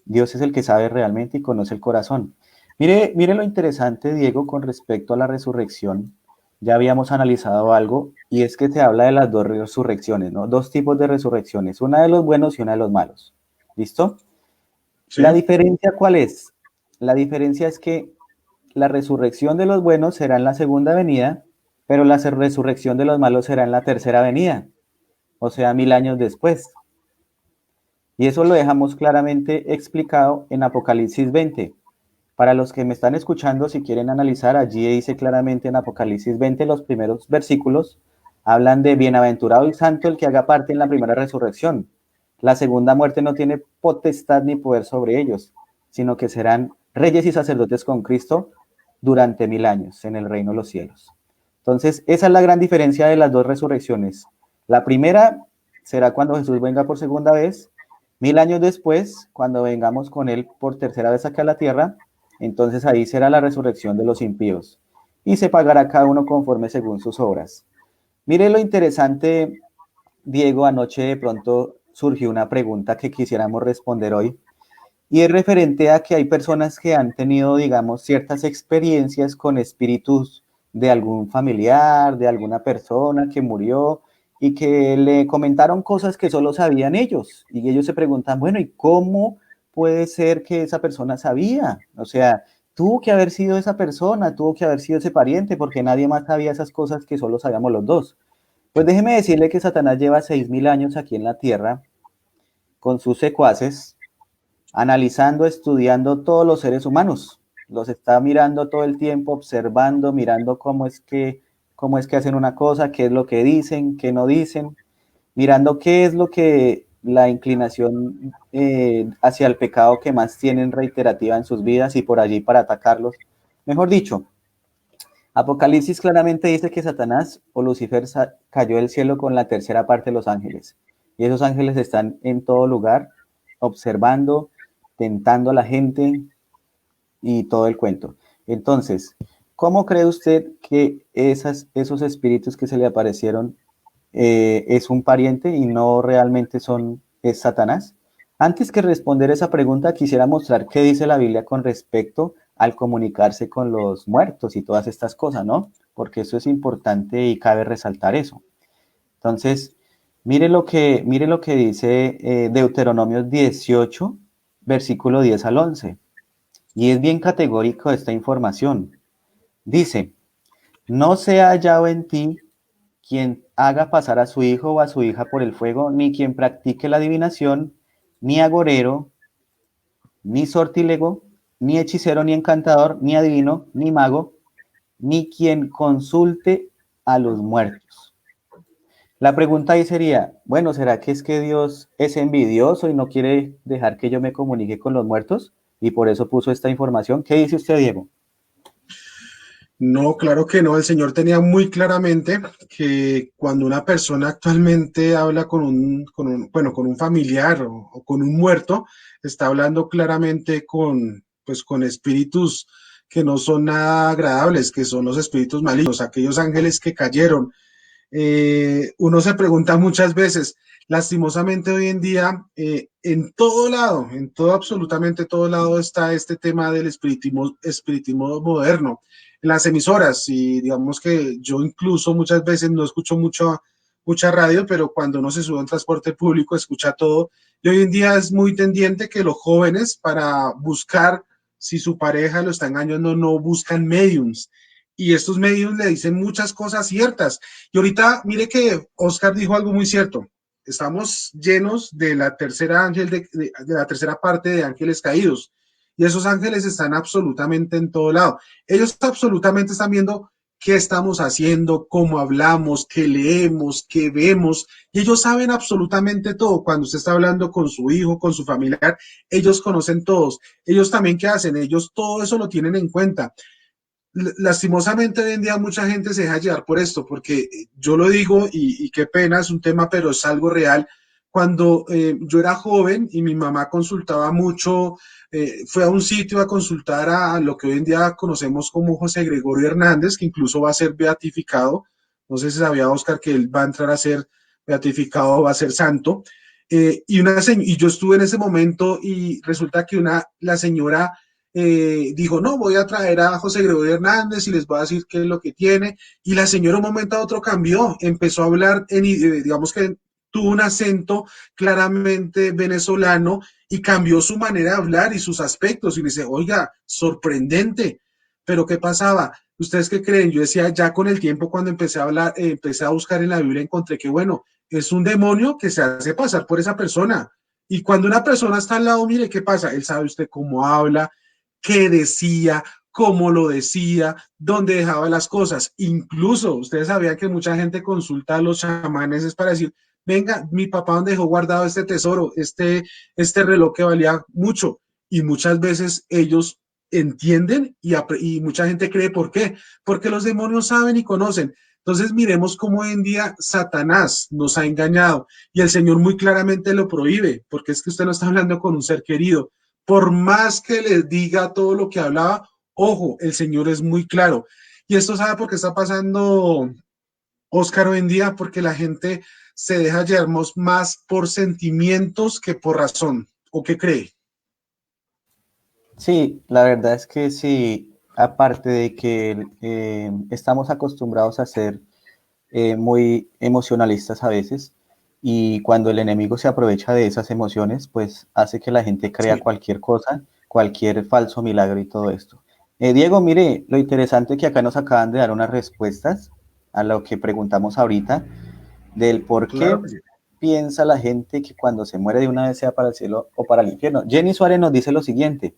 Dios es el que sabe realmente y conoce el corazón. Mire lo interesante, Diego, con respecto a la resurrección. Ya habíamos analizado algo, y es que se habla de las dos resurrecciones, ¿no? Dos tipos de resurrecciones, una de los buenos y una de los malos. ¿Listo? sí, ¿La diferencia cuál es? La diferencia es que la resurrección de los buenos será en la segunda venida, pero la resurrección de los malos será en la tercera venida, o sea, 1000 años después. Y eso lo dejamos claramente explicado en Apocalipsis 20. Para los que me están escuchando, si quieren analizar, allí dice claramente en Apocalipsis 20, los primeros versículos, hablan de bienaventurado y santo el que haga parte en la primera resurrección. La segunda muerte no tiene potestad ni poder sobre ellos, sino que serán reyes y sacerdotes con Cristo durante 1000 años en el reino de los cielos. Entonces, esa es la gran diferencia de las dos resurrecciones. La primera será cuando Jesús venga por segunda vez, 1000 años después, cuando vengamos con Él por tercera vez acá a la tierra. Entonces ahí será la resurrección de los impíos, y se pagará cada uno conforme según sus obras. Mire lo interesante, Diego, anoche de pronto surgió una pregunta que quisiéramos responder hoy, y es referente a que hay personas que han tenido, digamos, ciertas experiencias con espíritus de algún familiar, de alguna persona que murió, y que le comentaron cosas que solo sabían ellos. Y ellos se preguntan, bueno, ¿y cómo puede ser que esa persona sabía? O sea, tuvo que haber sido esa persona, tuvo que haber sido ese pariente, porque nadie más sabía esas cosas que solo sabíamos los dos. Pues déjeme decirle que Satanás lleva 6000 años aquí en la tierra con sus secuaces, analizando, estudiando todos los seres humanos. Los está mirando todo el tiempo, observando, mirando cómo es que hacen una cosa, qué es lo que dicen, qué no dicen, mirando qué es lo que la inclinación hacia el pecado que más tienen reiterativa en sus vidas, y por allí para atacarlos. Mejor dicho, Apocalipsis claramente dice que Satanás o Lucifer cayó del cielo con la tercera parte de los ángeles. Y esos ángeles están en todo lugar, observando, tentando a la gente y todo el cuento. Entonces, ¿cómo cree usted que esos espíritus que se le aparecieron es un pariente y no realmente es Satanás? Antes que responder esa pregunta, quisiera mostrar qué dice la Biblia con respecto al comunicarse con los muertos y todas estas cosas, ¿no? Porque eso es importante y cabe resaltar eso. Entonces, mire lo que dice Deuteronomio 18, versículo 10 al 11. Y es bien categórico esta información. Dice, no se ha hallado en ti quien haga pasar a su hijo o a su hija por el fuego, ni quien practique la adivinación, ni agorero, ni sortílego, ni hechicero, ni encantador, ni adivino, ni mago, ni quien consulte a los muertos. La pregunta ahí sería, bueno, ¿será que es que Dios es envidioso y no quiere dejar que yo me comunique con los muertos? Y por eso puso esta información. ¿Qué dice usted, Diego? No, claro que no. El Señor tenía muy claramente que cuando una persona actualmente habla bueno, con un familiar o con un muerto, está hablando claramente pues, con espíritus que no son nada agradables, que son los espíritus malignos, aquellos ángeles que cayeron. Uno se pregunta muchas veces, lastimosamente hoy en día, en todo lado, en todo, absolutamente todo lado está este tema del espiritismo moderno. En las emisoras, y digamos que yo incluso muchas veces no escucho mucha radio, pero cuando uno se sube a un transporte público escucha todo. Y hoy en día es muy tendiente que los jóvenes para buscar si su pareja lo está engañando no buscan mediums. Y estos mediums le dicen muchas cosas ciertas. Y ahorita, mire que Oscar dijo algo muy cierto. Estamos llenos de la tercera de la tercera parte de ángeles caídos. Y esos ángeles están absolutamente en todo lado. Ellos absolutamente están viendo qué estamos haciendo, cómo hablamos, qué leemos, qué vemos. Y ellos saben absolutamente todo. Cuando usted está hablando con su hijo, con su familiar, ellos conocen todos. Ellos también, ¿qué hacen? Ellos todo eso lo tienen en cuenta. Lastimosamente hoy en día mucha gente se deja llevar por esto, porque yo lo digo y qué pena, es un tema, pero es algo real. Cuando yo era joven y mi mamá consultaba mucho, fue a un sitio a consultar a lo que hoy en día conocemos como José Gregorio Hernández, que incluso va a ser beatificado. No sé si sabía, Oscar, que él va a entrar a ser beatificado, va a ser santo. Y yo estuve en ese momento y resulta que la señora dijo, no, voy a traer a José Gregorio Hernández y les voy a decir qué es lo que tiene. Y la señora un momento a otro cambió, empezó a hablar, digamos que tuvo un acento claramente venezolano y cambió su manera de hablar y sus aspectos. Y me dice, oiga, sorprendente. Pero ¿qué pasaba? ¿Ustedes qué creen? Yo decía, ya con el tiempo, cuando empecé a hablar, empecé a buscar en la Biblia, encontré que, bueno, es un demonio que se hace pasar por esa persona. Y cuando una persona está al lado, mire qué pasa. Él sabe usted cómo habla, qué decía, cómo lo decía, dónde dejaba las cosas. Incluso ustedes sabían que mucha gente consulta a los chamanes es para decir, venga, mi papá dónde dejó guardado este tesoro, este reloj que valía mucho. Y muchas veces ellos entienden y mucha gente cree por qué. Porque los demonios saben y conocen. Entonces miremos cómo hoy en día Satanás nos ha engañado y el Señor muy claramente lo prohíbe, porque es que usted no está hablando con un ser querido, por más que les diga todo lo que hablaba, ojo, el Señor es muy claro. Y esto sabe por qué está pasando, Oscar, hoy en día, porque la gente se deja llevar más por sentimientos que por razón. ¿O qué cree? Sí, la verdad es que sí, aparte de que estamos acostumbrados a ser muy emocionalistas a veces y cuando el enemigo se aprovecha de esas emociones, pues hace que la gente crea Sí, cualquier cosa, cualquier falso milagro y todo esto. Diego, mire, lo interesante que acá nos acaban de dar unas respuestas a lo que preguntamos ahorita del por claro qué que sí. piensa la gente que cuando se muere de una vez sea para el cielo o para el infierno. Jenny Suárez nos dice lo siguiente.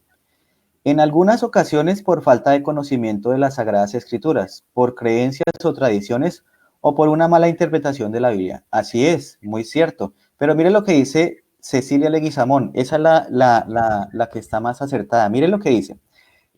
En algunas ocasiones por falta de conocimiento de las Sagradas Escrituras, por creencias o tradiciones o por una mala interpretación de la Biblia. Así es, muy cierto. Pero mire lo que dice Cecilia Leguizamón, esa es la que está más acertada. Mire lo que dice.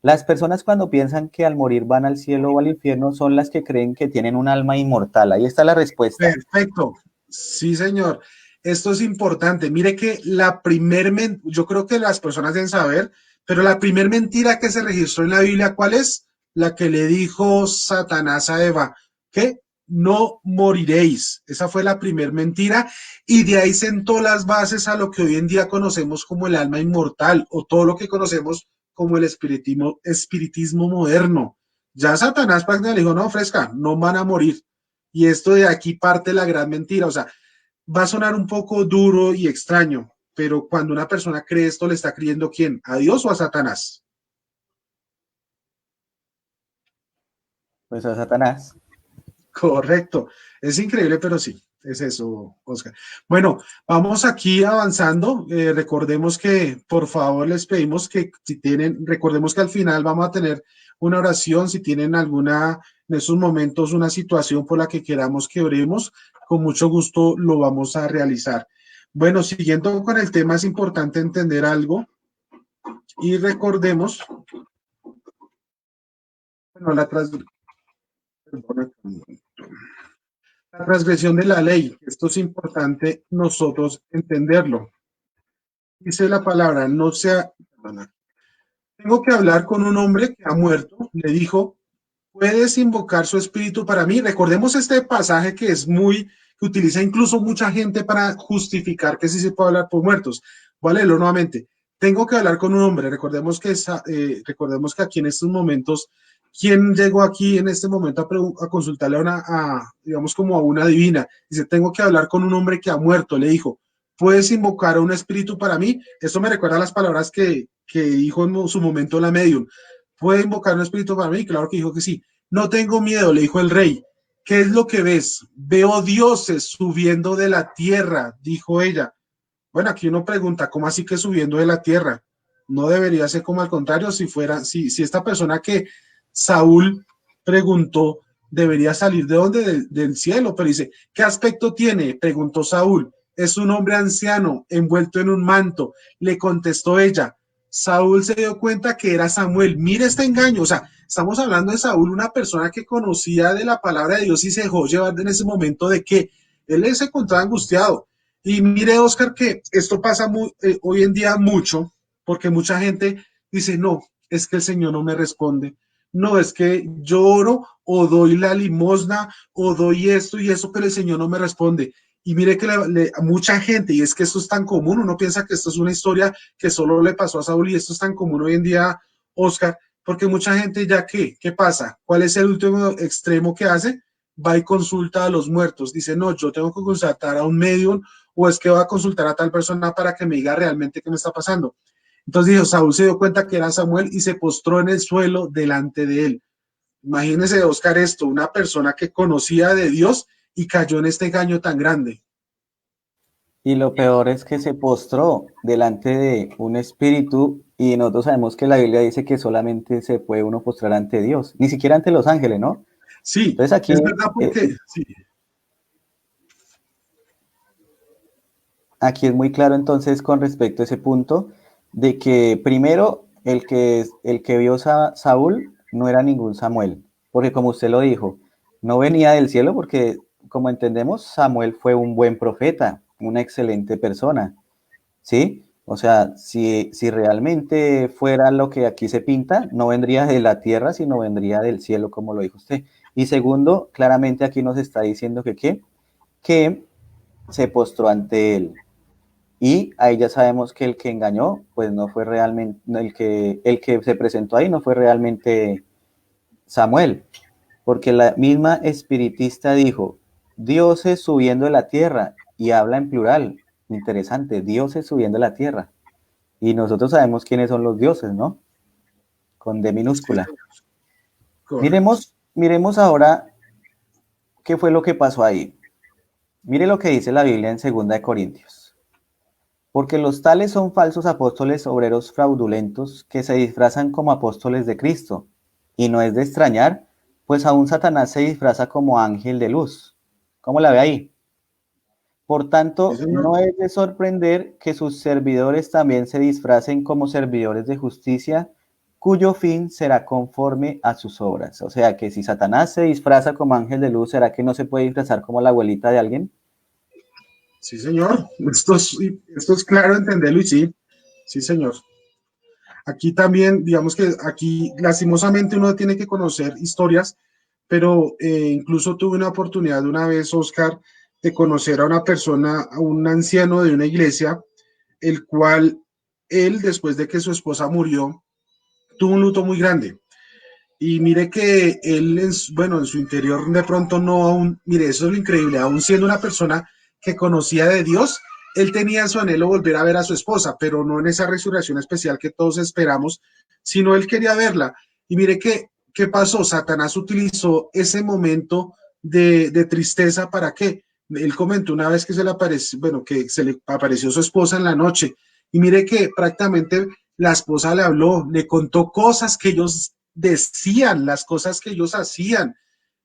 Las personas cuando piensan que al morir van al cielo o al infierno son las que creen que tienen un alma inmortal. Ahí está la respuesta. Perfecto. Sí, señor. Esto es importante. Mire que yo creo que las personas deben saber, pero la primer mentira que se registró en la Biblia, ¿cuál es? la que le dijo Satanás a Eva, que no moriréis. Esa fue la primer mentira y de ahí sentó las bases a lo que hoy en día conocemos como el alma inmortal o todo lo que conocemos como el espiritismo moderno. Ya Satanás prácticamente le dijo, no, fresca, no van a morir. Y esto de aquí parte la gran mentira. O sea, va a sonar un poco duro y extraño, pero cuando una persona cree esto, ¿le está creyendo quién? ¿A Dios o a Satanás? Pues a Satanás. Correcto. Es increíble, pero sí, es eso, Oscar. Bueno, vamos aquí avanzando. Recordemos que, por favor, les pedimos que si tienen, recordemos que al final vamos a tener una oración, si tienen alguna, en esos momentos, una situación por la que queramos que oremos, con mucho gusto lo vamos a realizar. Bueno, siguiendo con el tema, es importante entender algo y recordemos, bueno, la transgresión de la ley. Esto es importante nosotros entenderlo. Dice la palabra, no sea, tengo que hablar con un hombre que ha muerto, le dijo, ¿puedes invocar su espíritu para mí? Recordemos este pasaje que es muy, que utiliza incluso mucha gente para justificar que sí se puede hablar por muertos. Voy a leerlo nuevamente. Tengo que hablar con un hombre. Recordemos que aquí en estos momentos, ¿quién llegó aquí en este momento a consultarle digamos, como a una divina? Dice, tengo que hablar con un hombre que ha muerto. Le dijo, ¿puedes invocar a un espíritu para mí? Esto me recuerda a las palabras que dijo en su momento la medium. ¿Puede invocar un espíritu para mí? Claro que dijo que sí. No tengo miedo, le dijo el rey. ¿Qué es lo que ves? Veo dioses subiendo de la tierra, dijo ella. Bueno, aquí uno pregunta, ¿cómo así que subiendo de la tierra? No debería ser como al contrario, si esta persona que Saúl preguntó, debería salir de dónde, del cielo, pero dice, ¿qué aspecto tiene? Preguntó Saúl. Es un hombre anciano, envuelto en un manto. Le contestó ella. Saúl se dio cuenta que era Samuel. Mira este engaño, o sea, estamos hablando de Saúl, una persona que conocía de la palabra de Dios y se dejó llevar en ese momento de que él se encontraba angustiado. Y mire, Oscar, que esto pasa hoy en día mucho, porque mucha gente dice, no, es que el Señor no me responde. No, es que lloro o doy la limosna o doy esto y eso, pero el Señor no me responde. Y mire que mucha gente, y es que esto es tan común, uno piensa que esto es una historia que solo le pasó a Saúl y esto es tan común hoy en día, Oscar, porque mucha gente ya ¿qué pasa? ¿Cuál es el último extremo que hace? Va y consulta a los muertos. Dice, no, yo tengo que consultar a un medium o es que va a consultar a tal persona para que me diga realmente qué me está pasando. Entonces dijo, Saúl se dio cuenta que era Samuel y se postró en el suelo delante de él. Imagínese, Oscar, esto, una persona que conocía de Dios y cayó en este engaño tan grande. Y lo peor es que se postró delante de un espíritu y nosotros sabemos que la Biblia dice que solamente se puede uno postrar ante Dios, ni siquiera ante los ángeles, ¿no? Sí, Entonces aquí, es verdad porque, sí. aquí es muy claro entonces con respecto a ese punto de que primero el que vio Saúl no era ningún Samuel, porque como usted lo dijo, no venía del cielo porque como entendemos Samuel fue un buen profeta, una excelente persona. ¿Sí? O sea, si realmente fuera lo que aquí se pinta, no vendría de la tierra, sino vendría del cielo, como lo dijo usted. Y segundo, claramente aquí nos está diciendo que se postró ante él. Y ahí ya sabemos que el que engañó, pues no fue realmente, el que se presentó ahí no fue realmente Samuel, porque la misma espiritista dijo, dioses subiendo de la tierra, y habla en plural. Interesante, dioses subiendo de la tierra. Y nosotros sabemos quiénes son los dioses, ¿no? Con D Sí, minúscula. correcto. Miremos ahora qué fue lo que pasó ahí. Mire lo que dice la Biblia en 2 Corintios. Porque los tales son falsos apóstoles obreros fraudulentos que se disfrazan como apóstoles de Cristo. Y no es de extrañar, pues aún Satanás se disfraza como ángel de luz. ¿Cómo la ve ahí? Por Sí, tanto, señor. no es de sorprender que sus servidores también se disfracen como servidores de justicia, cuyo fin será conforme a sus obras. O sea que si Satanás se disfraza como ángel de luz, ¿será que no se puede disfrazar como la abuelita de alguien? Sí, señor. Esto es claro entenderlo y sí, sí, señor. Aquí también, digamos que aquí lastimosamente uno tiene que conocer historias, pero incluso tuve una oportunidad de una vez, Oscar, de conocer a una persona, a un anciano de una iglesia, el cual él, después de que su esposa murió, tuvo un luto muy grande. Y mire que él, bueno, en su interior de pronto no aún, mire, eso es lo increíble, aún siendo una persona que conocía de Dios, él tenía su anhelo volver a ver a su esposa, pero no en esa resurrección especial que todos esperamos, sino él quería verla. Y mire qué pasó, Satanás utilizó ese momento de tristeza para qué. Él comentó una vez que se le apareció, bueno, que se le apareció su esposa en la noche. Y mire que prácticamente la esposa le habló, le contó cosas que ellos decían, las cosas que ellos hacían.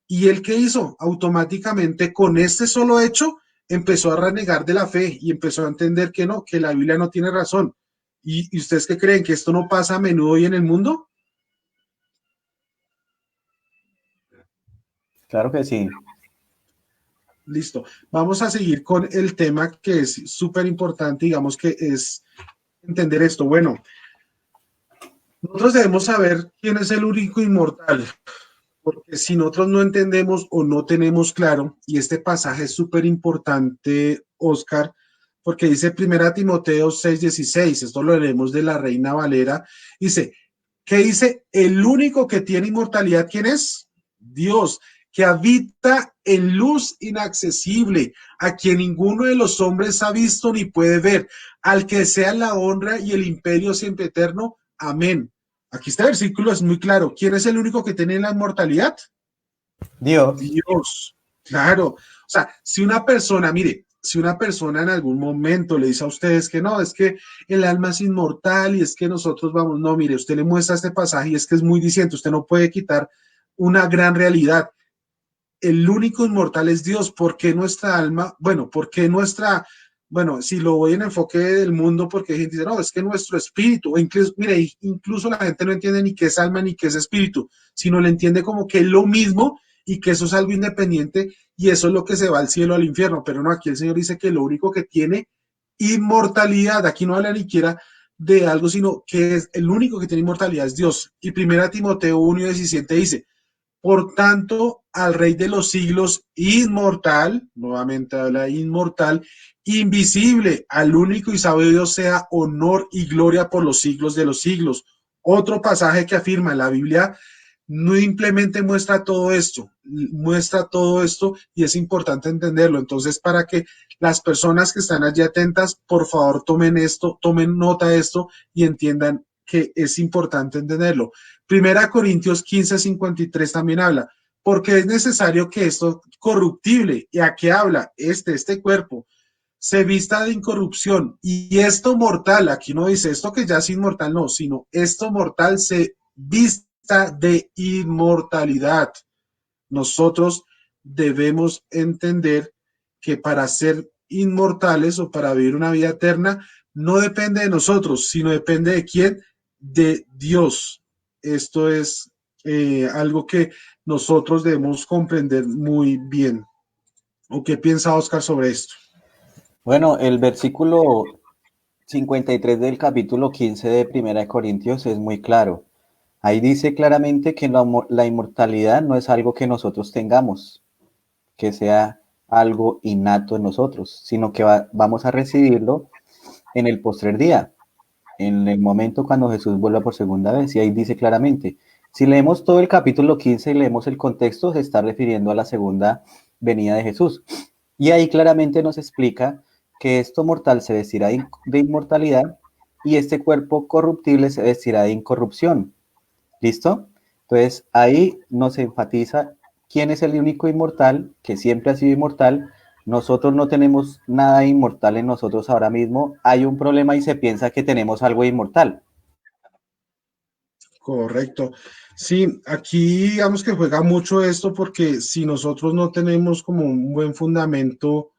¿Y él qué hizo? Automáticamente con este solo hecho empezó a renegar de la fe y empezó a entender que no, que la Biblia no tiene razón. ¿Y ustedes qué creen? ¿Que esto no pasa a menudo hoy en el mundo? Claro que sí. Listo. Vamos a seguir con el tema que es súper importante, digamos que es entender esto. Bueno, nosotros debemos saber quién es el único inmortal. Porque si nosotros no entendemos o no tenemos claro, y este pasaje es súper importante, Oscar, porque dice 1 Timoteo 6:16, esto lo leemos de la Reina Valera, dice, ¿qué dice? El único que tiene inmortalidad, ¿quién es? Dios, que habita en luz inaccesible, a quien ninguno de los hombres ha visto ni puede ver, al que sea la honra y el imperio siempre eterno. Amén. Aquí este versículo es muy claro. ¿Quién es el único que tiene la inmortalidad? Dios. Dios. Claro. O sea, si una persona, mire, si una persona en algún momento le dice a ustedes que no, es que el alma es inmortal y es que nosotros vamos, no, mire, usted le muestra este pasaje y es que es muy diciente, usted no puede quitar una gran realidad. El único inmortal es Dios. ¿Por qué nuestra alma? Bueno, ¿por qué nuestra, bueno, si lo voy en enfoque del mundo, porque hay gente que dice, no, es que nuestro espíritu, incluso, mire, incluso la gente no entiende ni qué es alma ni qué es espíritu, sino le entiende como que es lo mismo y que eso es algo independiente y eso es lo que se va al cielo, al infierno. Pero no, aquí el Señor dice que lo único que tiene inmortalidad, aquí no habla ni siquiera de algo, sino que es el único que tiene inmortalidad es Dios. Y 1 Timoteo 1:17 dice, por tanto, al Rey de los siglos, inmortal, nuevamente habla inmortal, invisible, al único y sabio Dios sea honor y gloria por los siglos de los siglos. Otro pasaje que afirma la Biblia no simplemente muestra todo esto y es importante entenderlo. Entonces, para que las personas que están allí atentas, por favor, tomen esto, tomen nota de esto y entiendan que es importante entenderlo. 1 Corintios 15:53 también habla, porque es necesario que esto corruptible, y a qué habla este cuerpo, se vista de incorrupción y esto mortal, aquí no dice esto que ya es inmortal, no, sino esto mortal se vista de inmortalidad. Nosotros debemos entender que para ser inmortales o para vivir una vida eterna no depende de nosotros, sino depende de quién, de Dios. Esto es algo que nosotros debemos comprender muy bien. ¿O qué piensa Oscar sobre esto? Bueno, el versículo 53 del capítulo 15 de Primera de Corintios es muy claro. Ahí dice claramente que la inmortalidad no es algo que nosotros tengamos, que sea algo innato en nosotros, sino que vamos a recibirlo en el postrer día, en el momento cuando Jesús vuelva por segunda vez. Y ahí dice claramente, si leemos todo el capítulo 15 y leemos el contexto, se está refiriendo a la segunda venida de Jesús. Y ahí claramente nos explica que esto mortal se vestirá de inmortalidad y este cuerpo corruptible se vestirá de incorrupción. ¿Listo? Entonces ahí nos enfatiza quién es el único inmortal, que siempre ha sido inmortal. Nosotros no tenemos nada inmortal en nosotros ahora mismo. Hay un problema y se piensa que tenemos algo inmortal. Correcto. Sí, aquí digamos que juega mucho esto porque si nosotros no tenemos como un buen fundamento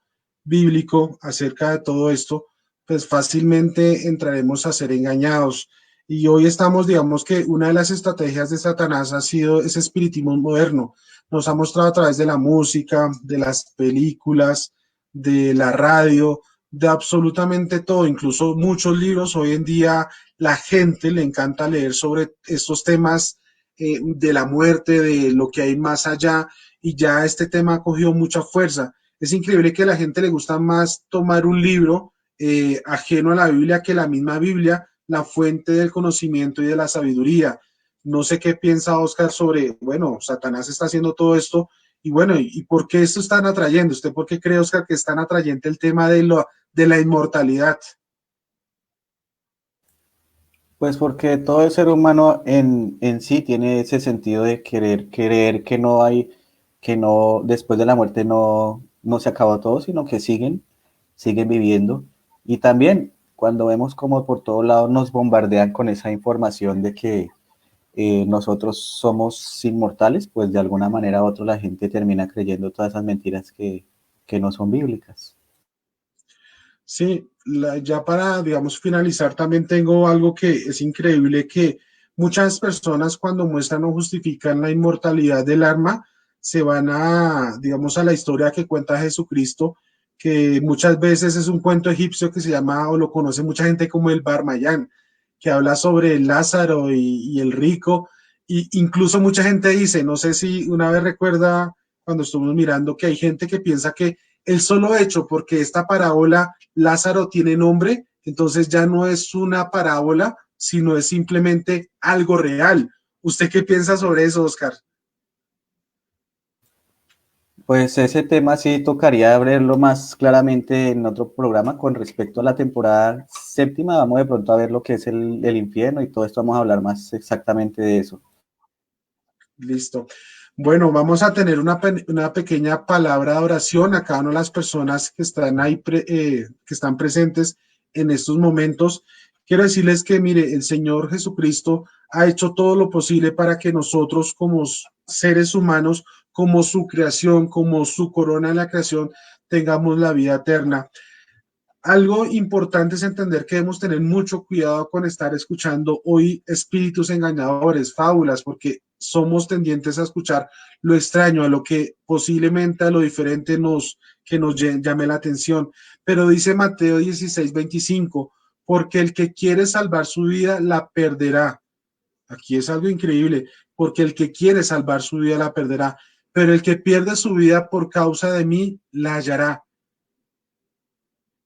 bíblico acerca de todo esto, pues fácilmente entraremos a ser engañados. Y hoy estamos, digamos que una de las estrategias de Satanás ha sido ese espiritismo moderno. Nos ha mostrado a través de la música, de las películas, de la radio, de absolutamente todo, incluso muchos libros hoy en día la gente le encanta leer sobre estos temas de la muerte, de lo que hay más allá, y ya este tema ha cogido mucha fuerza. Es increíble que a la gente le gusta más tomar un libro ajeno a la Biblia que la misma Biblia, la fuente del conocimiento y de la sabiduría. No sé qué piensa Oscar sobre, bueno, Satanás está haciendo todo esto y bueno, ¿y por qué esto es tan atrayente? ¿Usted por qué cree, Oscar, que es tan atrayente el tema de la inmortalidad? Pues porque todo el ser humano en sí tiene ese sentido de querer creer que no hay, que no, después de la muerte no se acabó todo, sino que siguen viviendo. Y también cuando vemos como por todos lados nos bombardean con esa información de que nosotros somos inmortales, pues de alguna manera u otra la gente termina creyendo todas esas mentiras que no son bíblicas. Sí, ya para, digamos, finalizar, también tengo algo que es increíble, que muchas personas cuando muestran o justifican la inmortalidad del alma, se van a, digamos, a la historia que cuenta Jesucristo, que muchas veces es un cuento egipcio que se llama, o lo conoce mucha gente como el Barmayán, que habla sobre el Lázaro y el rico, y incluso mucha gente dice, no sé si una vez recuerda cuando estuvimos mirando, que hay gente que piensa que el solo hecho, porque esta parábola Lázaro tiene nombre, entonces ya no es una parábola, sino es simplemente algo real. ¿Usted qué piensa sobre eso, Oscar? Pues ese tema sí tocaría verlo más claramente en otro programa con respecto a la temporada séptima. Vamos de pronto a ver lo que es el infierno y todo esto. Vamos a hablar más exactamente de eso. Listo. Bueno, vamos a tener una pequeña palabra de oración a cada una de las personas que están ahí, que están presentes en estos momentos. Quiero decirles que, mire, el Señor Jesucristo ha hecho todo lo posible para que nosotros como seres humanos, como su creación, como su corona en la creación, tengamos la vida eterna. Algo importante es entender que debemos tener mucho cuidado con estar escuchando hoy espíritus engañadores, fábulas, porque somos tendientes a escuchar lo extraño, a lo que posiblemente a lo diferente que nos llame la atención. Pero dice Mateo 16:25, porque el que quiere salvar su vida la perderá. Aquí es algo increíble, porque el que quiere salvar su vida la perderá, pero el que pierde su vida por causa de mí la hallará.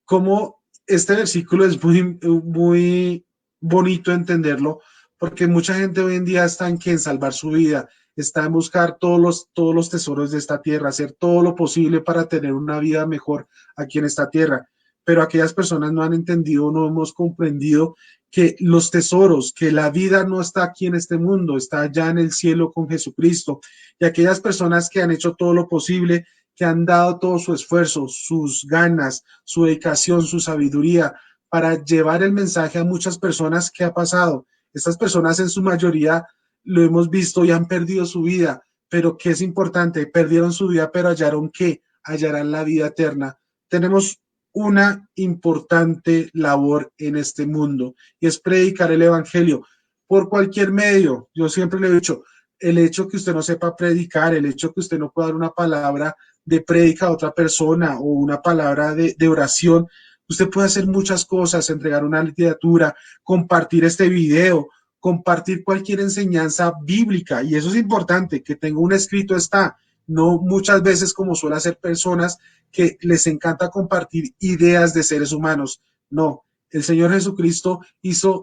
Como este versículo es muy bonito entenderlo, porque mucha gente hoy en día está en salvar su vida, está en buscar todos los tesoros de esta tierra, hacer todo lo posible para tener una vida mejor aquí en esta tierra. Pero aquellas personas no han entendido, no hemos comprendido que los tesoros, que la vida no está aquí en este mundo, está allá en el cielo con Jesucristo. Y aquellas personas que han hecho todo lo posible, que han dado todo su esfuerzo, sus ganas, su dedicación, su sabiduría para llevar el mensaje a muchas personas. ¿Qué ha pasado? Estas personas en su mayoría lo hemos visto y han perdido su vida, pero ¿qué es importante? Perdieron su vida, pero hallaron qué? Hallarán la vida eterna. Tenemos una importante labor en este mundo y es predicar el evangelio por cualquier medio. Yo siempre le he dicho, el hecho que usted no sepa predicar, el hecho que usted no pueda dar una palabra de prédica a otra persona o una palabra de oración, usted puede hacer muchas cosas, entregar una literatura, compartir este video, compartir cualquier enseñanza bíblica, y eso es importante, que tenga un escrito está, no muchas veces como suele hacer personas que les encanta compartir ideas de seres humanos, no, el Señor Jesucristo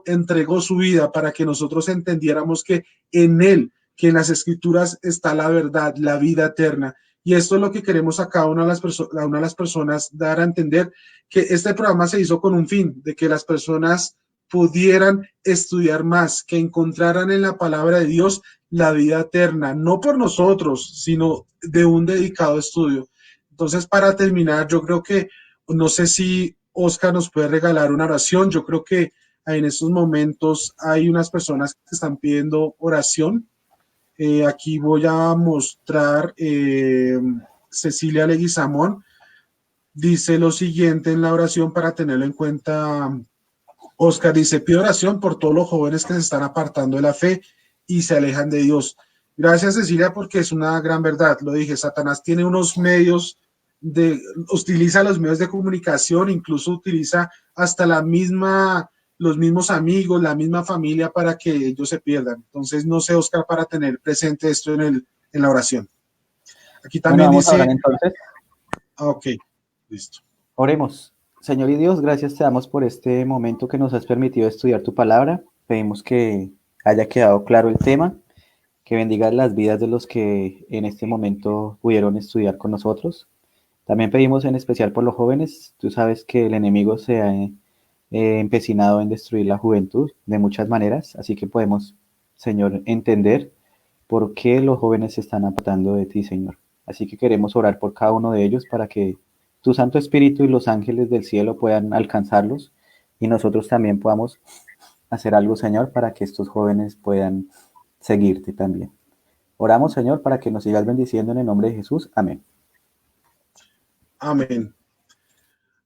entregó su vida para que nosotros entendiéramos que en Él, que en las Escrituras está la verdad, la vida eterna. Y esto es lo que queremos a cada una de a una de las personas dar a entender, que este programa se hizo con un fin, de que las personas pudieran estudiar más, que encontraran en la palabra de Dios la vida eterna, no por nosotros, sino de un dedicado estudio. Entonces, para terminar, yo creo que, no sé si Oscar nos puede regalar una oración, yo creo que en estos momentos hay unas personas que están pidiendo oración. Aquí voy a mostrar Cecilia Leguizamón. Dice lo siguiente en la oración para tenerlo en cuenta. Oscar dice, pido oración por todos los jóvenes que se están apartando de la fe y se alejan de Dios. Gracias, Cecilia, porque es una gran verdad. Lo dije, Satanás tiene unos medios utiliza los medios de comunicación, incluso utiliza hasta los mismos amigos, la misma familia para que ellos se pierdan. Entonces, no sé, Oscar, para tener presente esto en la oración. Aquí Bueno, también vamos a orar dice, entonces. ok, listo. Oremos. Señor y Dios, gracias te damos por este momento que nos has permitido estudiar tu palabra. Pedimos que haya quedado claro el tema, que bendigas las vidas de los que en este momento pudieron estudiar con nosotros. También pedimos en especial por los jóvenes. Tú sabes que el enemigo se ha empecinado en destruir la juventud de muchas maneras, así que podemos, Señor, entender por qué los jóvenes se están apartando de ti, Señor. Así que queremos orar por cada uno de ellos para que tu Santo Espíritu y los ángeles del cielo puedan alcanzarlos y nosotros también podamos hacer algo, Señor, para que estos jóvenes puedan seguirte también. Oramos, Señor, para que nos sigas bendiciendo en el nombre de Jesús. Amén. Amén.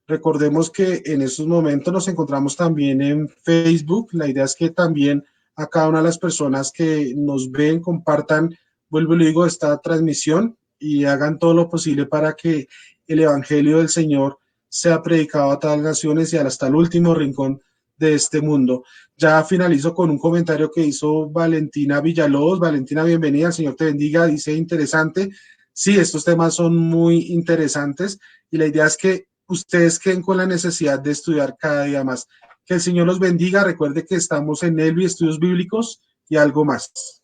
Recordemos que en estos momentos nos encontramos también en Facebook. La idea es que también a cada una de las personas que nos ven compartan, vuelvo y le digo, esta transmisión y hagan todo lo posible para que el Evangelio del Señor sea predicado a todas las naciones y hasta el último rincón de este mundo. Ya finalizo con un comentario que hizo Valentina Villalobos. Valentina, bienvenida, el Señor te bendiga. Dice interesante. Sí, estos temas son muy interesantes y la idea es que ustedes queden con la necesidad de estudiar cada día más. Que el Señor los bendiga. Recuerde que estamos en Elvi Estudios Bíblicos y algo más.